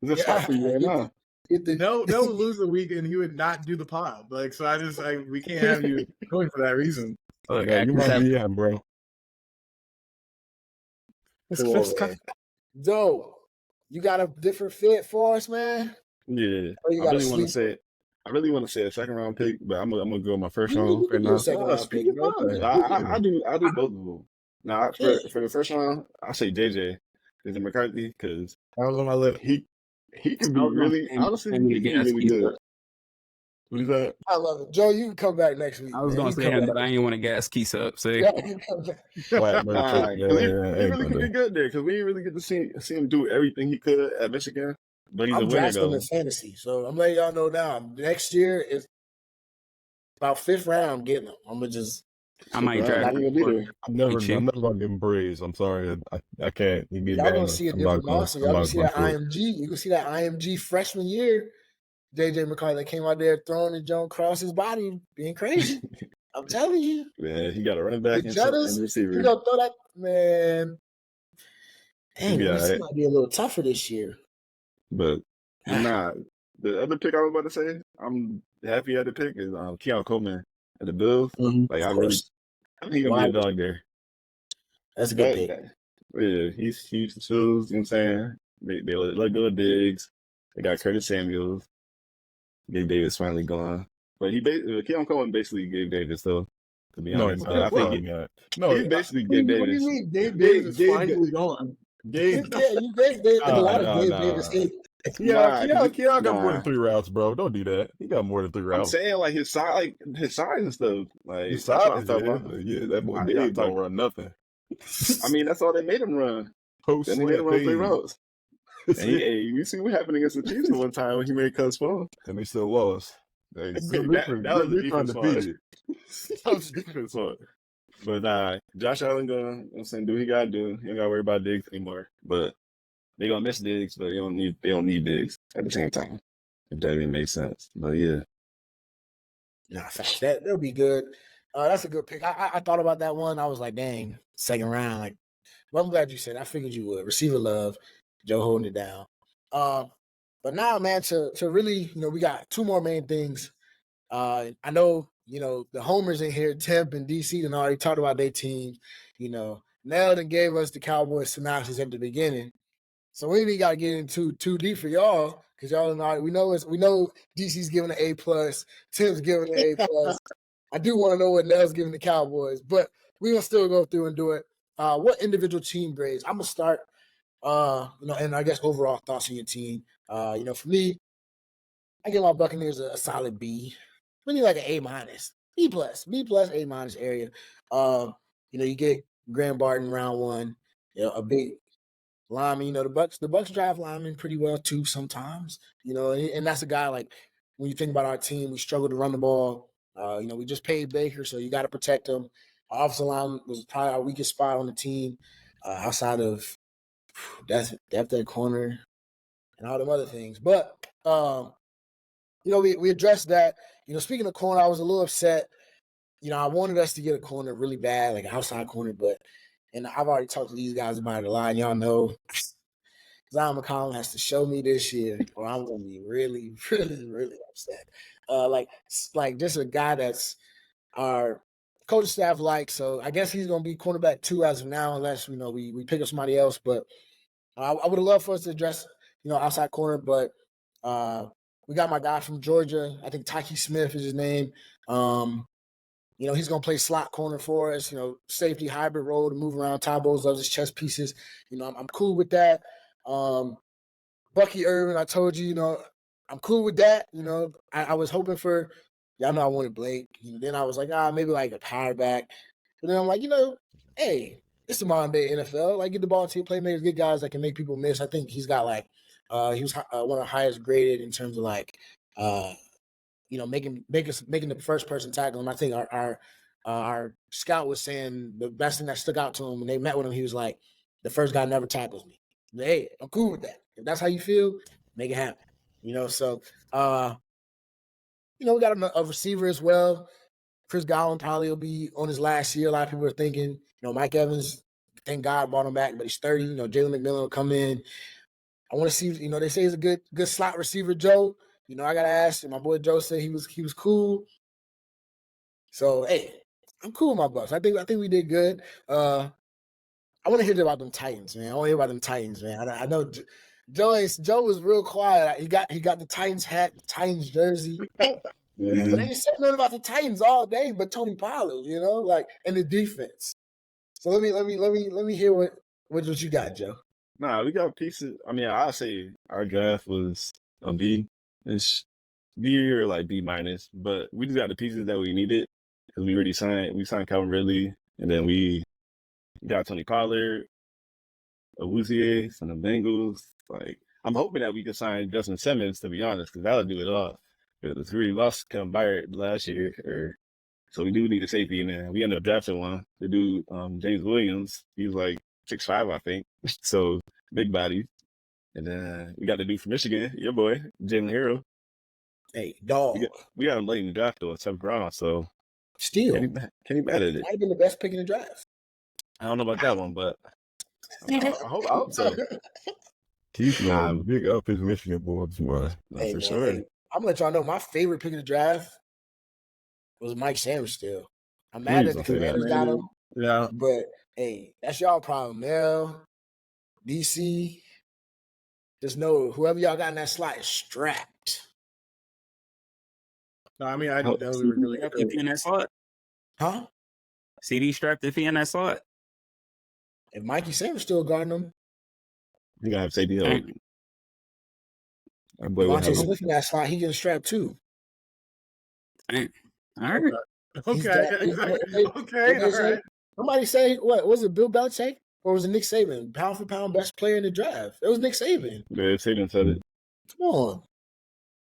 a shot for you right now. They'll lose a week and he would not do the pod. Like, so we can't have you going for that reason. Look, you might be bro. Joe, you got a different fit for us, man? Yeah. I really want to say a second round pick, but I'm gonna go my first round right now. I do both of them. Now for the first round, I say JJ McCarthy because I was on my lip. He can be really honestly really good. What is that? I love it. Joe, you can come back next week. I was going to say him, but I ain't want to gas Keys up. See? Yeah, you come back. He really could be good there because we didn't really get to see him do everything he could at Michigan. But he's a winner, though. In fantasy, so I'm letting y'all know now. Next year is about 5th round getting him. I might draft him. I'm never gonna give him praise. I'm sorry, I can't. Y'all gonna see a different monster. Y'all gonna see that IMG. You can see that IMG freshman year. JJ McCarthy came out there throwing the jump across his body, being crazy. I'm telling you. Man, he got a running back and receiver. You gonna throw that, man. Dang, this might be a little tougher this year. But the other pick I was about to say, I'm happy at the pick is Keon Coleman at the Bills. Mm-hmm. Like I think he's gonna be a dog there. That's a good pick. Yeah, he's huge shoes. You know what I'm saying? They let go of Diggs. They got Curtis Samuels. Gabe Davis finally gone, but Keon Coleman basically Gabe Davis though. To be honest, I think he basically Gabe Davis. What do you mean Gabe Davis is finally gone? You gave Davis a lot of Gabe Davis. Keon got more than 3 routes, bro. Don't do that. He got more than 3 routes. I'm saying like his size and stuff. Like his size, that boy Dave don't run nothing. I mean, that's all they made him run. Then they made him run 3 routes. And you see what happened against the Chiefs one time when he made Cuz fall, and they still lost. That was the defense part. That was the defense part. But Josh Allen gonna, do what he gotta do. He don't gotta worry about Diggs anymore. But they gonna miss Diggs, but they don't need Diggs at the same time. If that even makes sense. But yeah. Nah, facts. That'll be good. That's a good pick. I thought about that one. I was like, dang, 2nd round. Like, well, I'm glad you said. I figured you would. Receiver love. Joe holding it down. But now, man, to really, we got 2 more main things. I know, the homers in here, Temp and DC, and already talked about their teams. Nell done gave us the Cowboys synopsis at the beginning. So we ain't got to get into too deep for y'all because y'all know we know DC's giving an A+, Temp's giving an A+. I do want to know what Nell's giving the Cowboys, but we're going to still go through and do it. What individual team grades? I'm going to start. And I guess overall thoughts on your team. For me, I give my Buccaneers a solid B. We need like an A-, B+, A- area. You get Graham Barton round 1. A big linemen. The Bucks draft linemen pretty well too sometimes. And that's a guy like when you think about our team, we struggle to run the ball. We just paid Baker, so you got to protect him. Our offensive line was probably our weakest spot on the team, outside of depth at corner and all them other things. But we addressed that. Speaking of corner, I was a little upset. I wanted us to get a corner really bad, like an outside corner, and I've already talked to these guys about it a lot. And y'all know Zion McCollum has to show me this year, or I'm gonna be really, really, really upset. Like just a guy that's our coaching staff like. So I guess he's gonna be cornerback 2 as of now, unless we pick up somebody else. But I would have loved for us to address outside corner, but we got my guy from Georgia. I think Tyke Smith is his name. He's going to play slot corner for us, safety hybrid role to move around. Ty Bowles loves his chess pieces. I'm cool with that. Bucky Irvin, I told you, I'm cool with that. I was hoping for, y'all know I wanted Blake. Then I was like, maybe like a power back. But then I'm like, hey, it's the modern day NFL. Like, get the ball to your playmakers, get guys that can make people miss. I think he's got he was one of the highest graded in terms of making the first person tackle. And I think our scout was saying the best thing that stuck out to him when they met with him, he was like, the first guy never tackles me. Hey, I'm cool with that. If that's how you feel, make it happen. So we got a receiver as well. Chris Godwin probably will be on his last year. A lot of people are thinking, Mike Evans, thank God brought him back, but he's 30. Jalen McMillan will come in. I want to see, they say he's a good slot receiver, Joe. I got to ask, and my boy Joe said he was cool. So, hey, I'm cool with my Bucks. I think we did good. I want to hear about them Titans, man. I know Joe was real quiet. He got the Titans hat, the Titans jersey. But they said nothing about the Titans all day, but Tony Pollard, and the defense. So let me hear what you got, Joe. Nah, we got pieces. I mean, I say our draft was a B. It's B or like B minus, but we just got the pieces that we needed because we signed Calvin Ridley, and then we got Tony Pollard, Awuzie from the Bengals. Like, I'm hoping that we can sign Justin Simmons, to be honest, because that'll do it all. Because we lost Kevin Byard last year, so we do need a safety, and then we ended up drafting one. The dude, James Williams, he was like 6'5", I think, so big body. And then we got the dude from Michigan, your boy, Jalen Hero. Hey, dog. We got him late in the draft, though, at 7th round, so still. Can he mad at it? Might have been the best pick in the draft. I don't know about that one, but I hope so. He's big up his Michigan boys, boy. Hey, for man, sure. Hey, I'm going to let y'all know my favorite pick in the draft was Mike Sanders still. I'm mad that the Commanders got him. Yeah. But, hey, that's y'all problem. Mel, DC, just know whoever y'all got in that slot is strapped. No, I mean, I know we were really If he in that slot, huh? CD strapped if he in that slot. If Mikey Sanders still guarding him, You gotta have safety. That boy will Devontae have Smith in that slot, he getting strapped too. Dang. All right. Okay. All right. Somebody say, what was it, Bill Belichick? Or was it Nick Saban? Pound for pound, best player in the draft. It was Nick Saban. Yeah, Saban said it. Come on.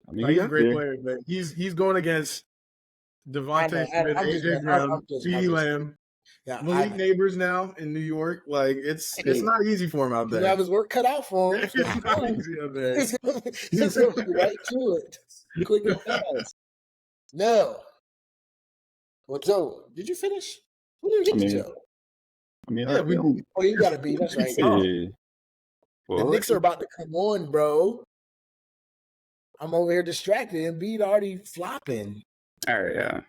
I mean, He's a great player, but he's going against Devontae Smith, AJ Brown, CeeDee Lamb, Malik Neighbors now in New York. Like it's not easy for him out there. He have his work cut out for him. It's not easy out there. He's going to be right to it. Quick and fast. No. Well, Joe, did you finish? What did you get to, Joe? I mean, Yeah, Oh, you got to be. That's right. Yeah. The Knicks are about to come on, bro. I'm over here distracted. Embiid already flopping. All right. Yeah.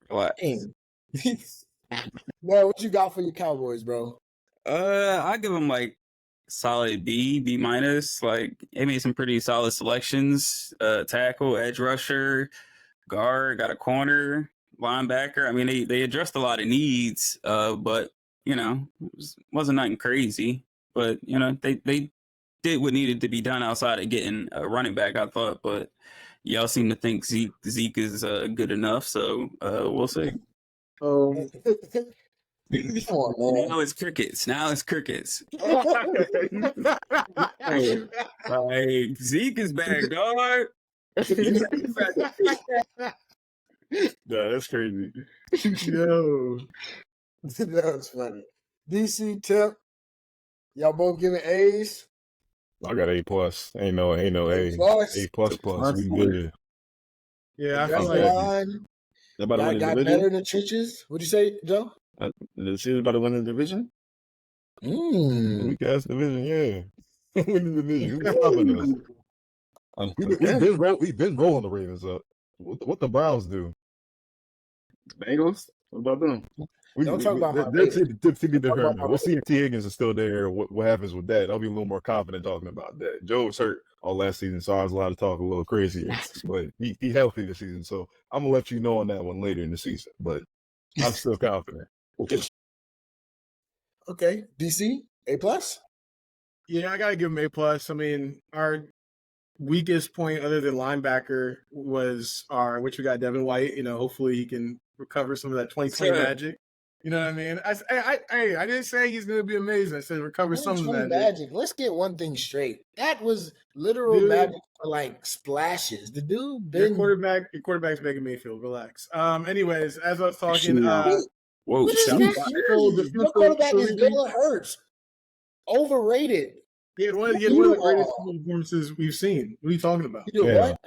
What? Dang. Man, what you got for your Cowboys, bro? I give him like solid B minus. Like they made some pretty solid selections. Tackle, edge rusher, guard, got a corner, linebacker. I mean, they addressed a lot of needs. But wasn't nothing crazy. But they did what needed to be done outside of getting a running back, I thought. But y'all seem to think Zeke is good enough, so we'll see. Come on, man. Now it's crickets. Now it's crickets. Nah, Like Zeke is back, dog. that's crazy. Yo. That was funny. DC, Temp, y'all both giving A's. I got A plus. Ain't no A. Plus. A plus. We good. Yeah, I That's feel the like line. They about to win the Got better division. in the trenches. What'd you say, Joe? The season about to win the division. Weak ass division, yeah. Win the division. Who's stopping us? We've been rolling the Ravens up. What the Browns do? Bengals. What about them? Don't talk about my They're Ravens. to be Talk about determined. my We'll see if T. Higgins is still there. What happens with that? I'll be a little more confident talking about that. Joe was hurt all last season, so I was allowed to talk a little crazier. But he healthy this season, so I'm gonna let you know on that one later in the season. But I'm still confident. Okay, DC, A plus. Yeah, I gotta give him A plus. I mean, our weakest point other than linebacker was which we got Devin White. You know, hopefully he can recover some of that 2020 Sure. magic. You know what I mean? I didn't say he's gonna be amazing. I said recover some of the 2020 magic. magic. Let's get one thing straight. That was literal Dude. magic for like splashes. The dude Your been quarterback's Baker Mayfield. Relax. Anyways, as I was talking, Whoa, What is shout that? out. Your quarterback is Jalen Hurts. Overrated. he had one of the greatest Super Bowl performances we've seen. What are you talking about? You do Yeah. what?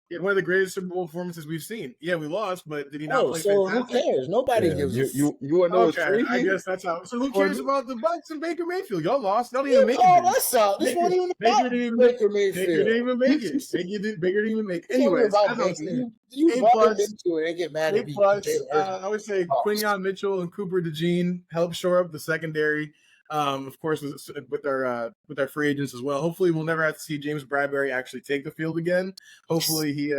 He had one of the greatest Super Bowl performances we've seen. Yeah, we lost, but did he not Oh, play so fantastic? who cares? Nobody Yeah, gives a you want to know what's Okay, crazy? I guess that's how. So who For cares me- about the Bucs and Baker Mayfield? Y'all lost. Y'all didn't You even make called it. us out. This wasn't even Baker about didn't even Baker Baker Mayfield. didn't even make it. Baker didn't even make it. This wasn't Anyways, about as I was Baker. saying, You A brought plus- him into it and get mad A at me. plus. Jalen Hurts. I would say lost. Quinion Mitchell and Cooper DeJean helped shore up the secondary. Of course, with our free agents as well. Hopefully, we'll never have to see James Bradbury actually take the field again. Hopefully, he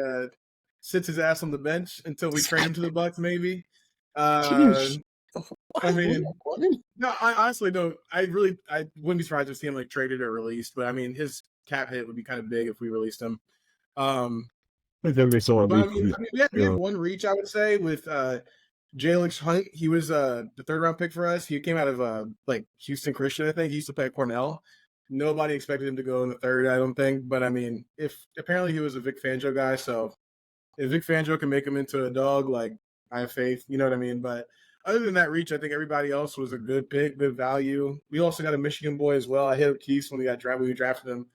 sits his ass on the bench until we trade him to the Bucs. Maybe. I mean, no, I honestly don't. I wouldn't be surprised to see him like traded or released. But I mean, his cap hit would be kind of big if we released him. I think that'd be so But I mean, we Yeah. had one reach, I would say, with Jalen Hunt. He was the third round pick for us. He came out of like Houston Christian, I think. He used to play at Cornell. Nobody expected him to go in the third, I don't think. But I mean, if apparently he was a Vic Fangio guy, so if Vic Fangio can make him into a dog, like I have faith. You know what I mean? But other than that reach, I think everybody else was a good pick, good value. We also got a Michigan boy as well. I hit up Keith when we drafted him.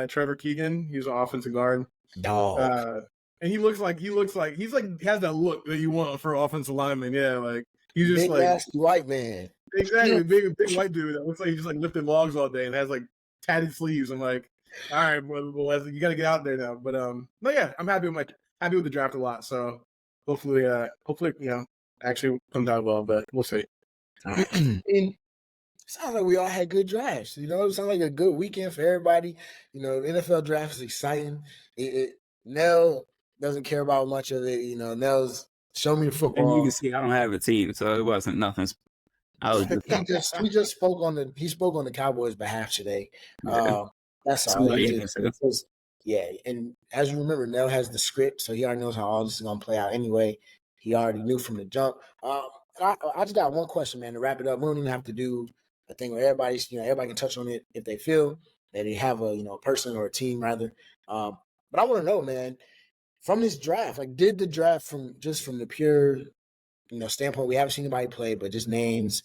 Trevor Keegan, he was an offensive guard. Dog. And he has that look that you want for an offensive lineman. Yeah, like he's just Big like nasty white man. exactly big white dude that looks like he just like lifted logs all day and has like tatted sleeves. I'm like, all right, well, you got to get out there now. But yeah, I'm happy with the draft a lot. So hopefully actually comes out well. But we'll see. And sounds like we all had good drafts. You know, it sounds like a good weekend for everybody. You know, the NFL draft is exciting. Nell doesn't care about much of it. You know, Nell's show me the And football. you can see I don't have a team, so it wasn't nothing. I was He spoke on the Cowboys' behalf today. Yeah. That's all. Somebody He has just- yeah, and as you remember, Nell has the script, so he already knows how all this is gonna play out. Anyway, he already knew from the jump. I just got one question, man, to wrap it up. We don't even have to do a thing where everybody can touch on it if they feel that they have a person or a team rather. But I want to know, man, from this draft, like, did the draft from the pure standpoint, we haven't seen anybody play, but just names,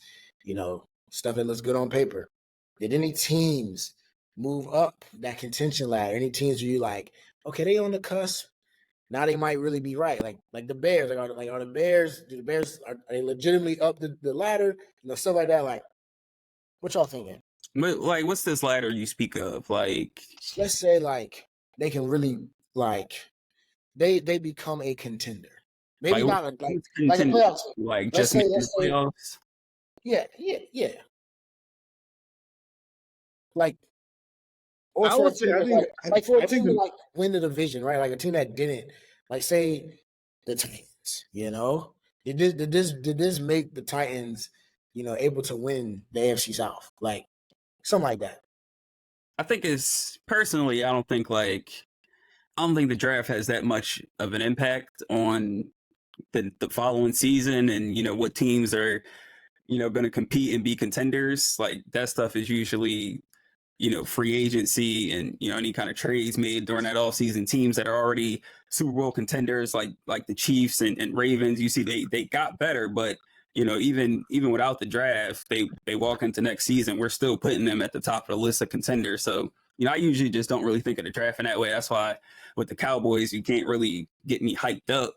stuff that looks good on paper. Did any teams move up that contention ladder? Any teams where you like, okay, they on the cusp. Now they might really be right. Like the Bears. Are the Bears? Do the Bears are they legitimately up the ladder? Stuff like that. Like, what y'all thinking? But like, what's this ladder you speak of? Like, Let's say like they can really they become a contender. Maybe not like a playoff team. Like Let's just say- making let's the say- playoffs. Yeah. Like, I for a would say, team I that, think- like for a I team think to like win the division, right? Like a team that didn't, like say the Titans. Did this make the Titans, able to win the AFC South? Like something like that. I think it's personally, I don't think the draft has that much of an impact on the following season and what teams are going to compete and be contenders, like that stuff is usually, free agency and, any kind of trades made during that offseason. Teams that are already Super Bowl contenders, like the Chiefs and Ravens, you see they got better, but even without the draft, they walk into next season, we're still putting them at the top of the list of contenders. So, I usually just don't really think of the draft in that way. That's why with the Cowboys, you can't really get me hyped up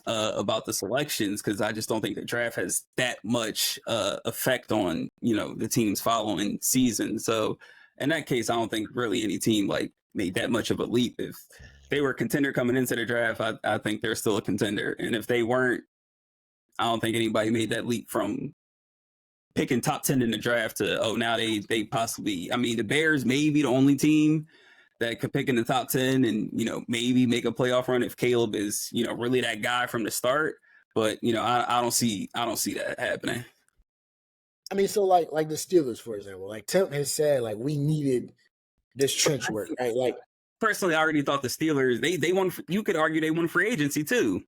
about the selections, because I just don't think the draft has that much effect on, the team's following season. So in that case, I don't think really any team like made that much of a leap. If they were a contender coming into the draft, I think they're still a contender. And if they weren't, I don't think anybody made that leap from picking top 10 in the draft to, now they possibly, the Bears may be the only team that could pick in the top 10 and, maybe make a playoff run if Caleb is, really that guy from the start. But, I don't see that happening. So like the Steelers, for example, like Temp has said, like we needed this trench work, right? Like personally, I already thought the Steelers, they won, you could argue they won free agency too.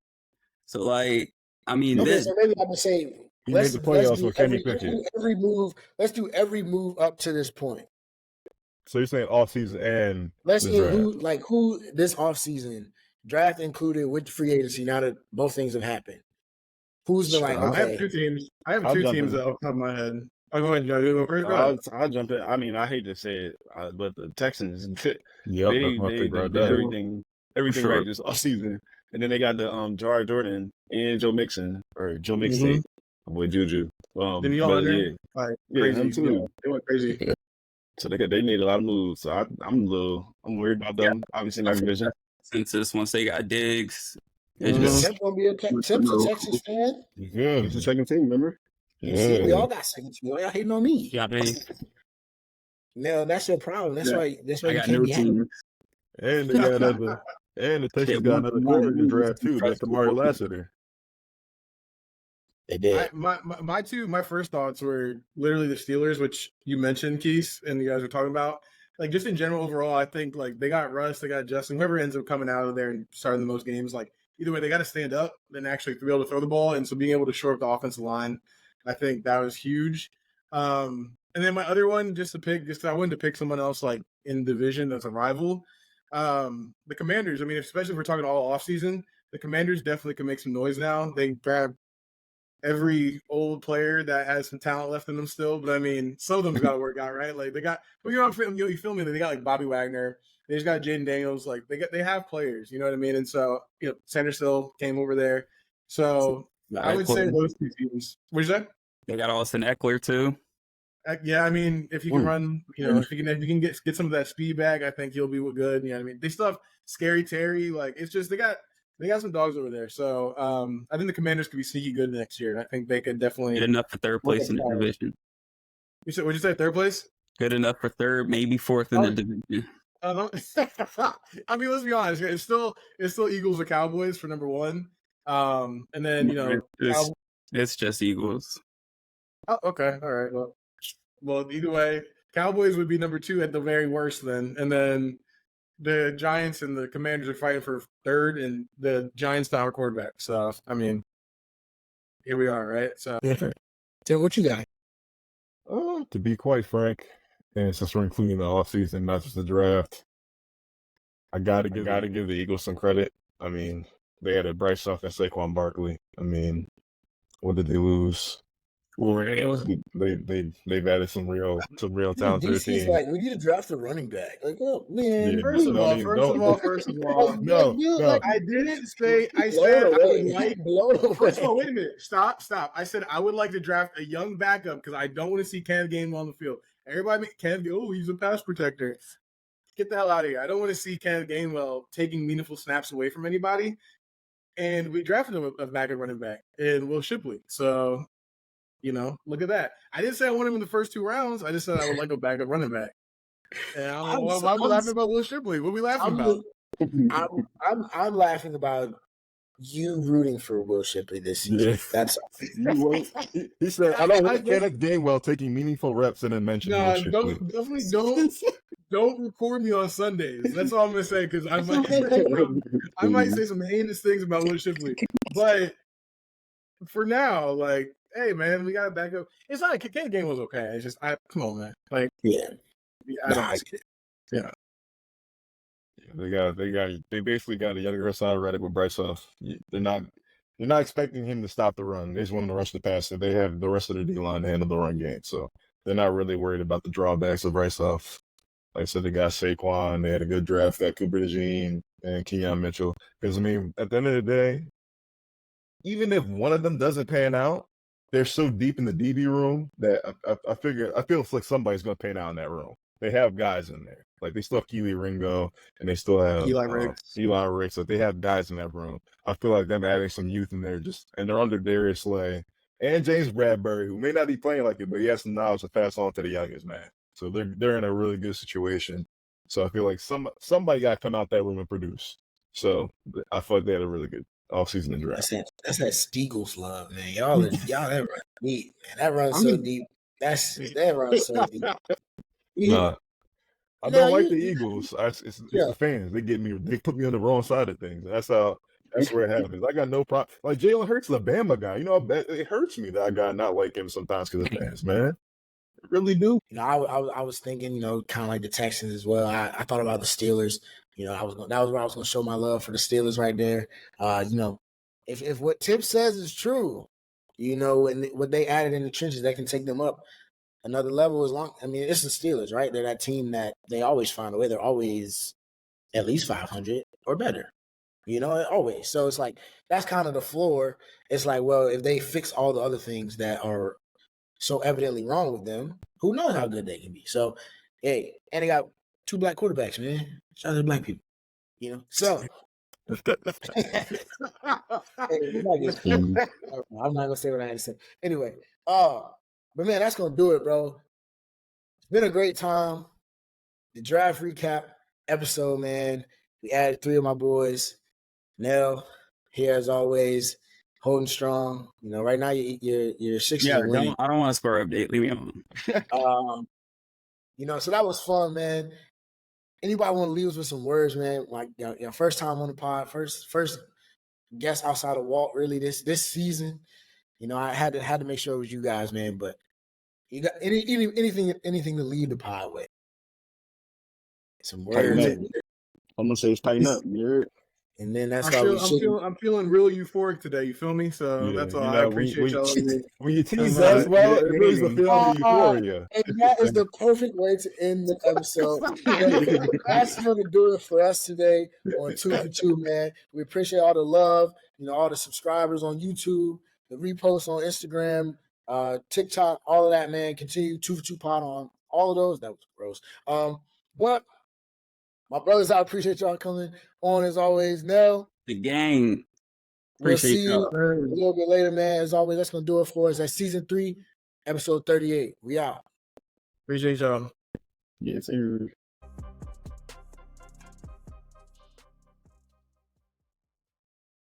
So like, so maybe I would say, let's do every move. Let's do every move up to this point. So you're saying off season and let's see who this off season draft included with free agency. Now that both things have happened, who's been like? Okay. I have two teams. I have two teams off the top of my head. I'll go ahead and go first. I'll jump in. I hate to say it, but the Texans, they did everything right this off season, and then they got the Jar Jordan and Joe Mixon with Juju. Then you all crazy. Him too. They went crazy. So they made a lot of moves. So I'm worried about them. Obviously, in my division. Since once they got Diggs, Temp's gonna be a Texas fan. Yeah, it's the second team. Remember? Yeah. See, we all got second team. Y'all hating on me. Yeah, man. No, that's your problem. That's why. That's why I you got can't no be happy. team. And they got the Texans got another corner in the draft too. That's Kamari Lassiter. They did. My first thoughts were literally the Steelers, which you mentioned, Quis, and you guys were talking about. Like, just in general, overall, I think, like, they got Russ, they got Justin, whoever ends up coming out of there and starting the most games, like, either way, they got to stand up and actually be able to throw the ball. And so being able to shore up the offensive line, I think that was huge. And then my other one, just I wanted to pick someone else, like, in division as a rival. The Commanders, especially if we're talking all offseason, the Commanders definitely can make some noise now. They grabbed every old player that has some talent left in them still, but some of them's got to work out, right? Like they got, you feel me? They got like Bobby Wagner, they just got Jaden Daniels, like they have players, you know what I mean? And so Sanderson came over there, so I would say those two teams. What'd you say? They got Austin Eckler too. Yeah, if you can run, if you can get some of that speed back, I think he'll be good. You know what I mean? They still have Scary Terry, like it's just they got some dogs over there. So I think the Commanders could be sneaky good next year. I think they could definitely good enough for third place in the division. What'd you say? Third place? Good enough for third, maybe fourth in the division. Let's be honest. It's still Eagles or Cowboys for number one. And then it's just Eagles. Oh, okay, all right. Well, either way, Cowboys would be number two at the very worst then, and then the Giants and the Commanders are fighting for third, and the Giants don't have a quarterback. So, here we are, right? So, Tim, what you got? To be quite frank, and since we're including the offseason, not just the draft, I gotta give the Eagles some credit. They had a Bryce Huff and Saquon Barkley. What did they lose? They've added some real talent to their team. Like, we need to draft a running back. Like, oh man. Yeah, first of all, no. I didn't say. I said I would like. First of all, wait a minute. Stop. I said I would like to draft a young backup because I don't want to see Kenneth Gainwell on the field. Everybody, he's a pass protector. Get the hell out of here. I don't want to see Kenneth Gainwell taking meaningful snaps away from anybody. And we drafted him a backup running back in Will Shipley. So. Look at that. I didn't say I want him in the first 2 rounds. I just said I would like a backup running back. And I don't know why we're laughing about Will Shipley. What are we laughing about? I'm laughing about you rooting for Will Shipley this season. Yeah. That's he said, I don't want Kenneth Gainwell taking meaningful reps and then mention Will Shipley. Don't record me on Sundays. That's all I'm gonna say because I might say some heinous things about Will Shipley. But for now, like hey man, we got to back up. It's not a Kincaid game was okay. It's just come on, man. Like Yeah. I don't see it. Yeah. They basically got a younger Hassan Reddick with Bryce Huff. They're not expecting him to stop the run. They just want him to rush the passer. They have the rest of the D line to handle the run game, so they're not really worried about the drawbacks of Bryce Huff. Like I said, they got Saquon. They had a good draft at Cooper DeJean and Keon Mitchell. Because I mean, at the end of the day, even if one of them doesn't pan out, they're so deep in the DB room that I feel like somebody's going to pan out in that room. They have guys in there. Like they still have Keely Ringo and they still have Eli Riggs. So they have guys in that room. I feel like them adding some youth in there and they're under Darius Slay and James Bradbury, who may not be playing like it, but he has some knowledge to pass on to the youngest man. So they're in a really good situation. So I feel like somebody got to come out that room and produce. So I feel like they had a really good offseason and draft. That's that Steagles love, man. Y'all that run deep, man. That runs so deep. That runs so deep. Nah, I don't like the Eagles. It's the fans. They put me on the wrong side of things. That's where it happens. I got no problem. Like Jalen Hurts, the Bama guy. You know, it hurts me that I got not like him sometimes because of fans, man. It really do. You know, I was thinking, you know, kind of like the Texans as well. I thought about the Steelers. You know, that was where I was going to show my love for the Steelers right there. You know, if what Tip says is true, you know, and what they added in the trenches, that can take them up another level. I mean, it's the Steelers, right? They're that team that they always find a way. They're always at least 500 or better. You know, always. So it's like that's kind of the floor. It's like, well, if they fix all the other things that are so evidently wrong with them, who knows how good they can be. So, hey, and they got 2 black quarterbacks, man. Shout out to black people. You know, so I'm not gonna say what I had to say. Anyway, but man, that's gonna do it, bro. It's been a great time. The draft recap episode, man. We added 3 of my boys. Nell, here as always, holding strong. You know, right now you're 6 Yeah, winning. I don't want to score update. Leave me alone. You know, so that was fun, man. Anybody want to leave us with some words, man? Like, you know, first time on the pod, first guest outside of Walt, really this season. You know, I had to make sure it was you guys, man. But you got anything to lead the pod with? Some words. I'm gonna say it's tighten up. You And then that's I'm feeling real euphoric today. You feel me? So that's all. I appreciate y'all. When you tease us, well, it brings the feeling of euphoria. And that is the perfect way to end the episode. That's going to do it for us today on 2 for 2, man. We appreciate all the love, you know, all the subscribers on YouTube, the reposts on Instagram, TikTok, all of that, man. Continue 2 for 2 pod on all of those. That was gross. But my brothers, I appreciate y'all coming on as always. Nell, The gang. We'll Appreciate see you y'all. a little bit later, man. As always, that's going to do it for us. That's season 3, episode 38. We out. Appreciate y'all. Yes, sir.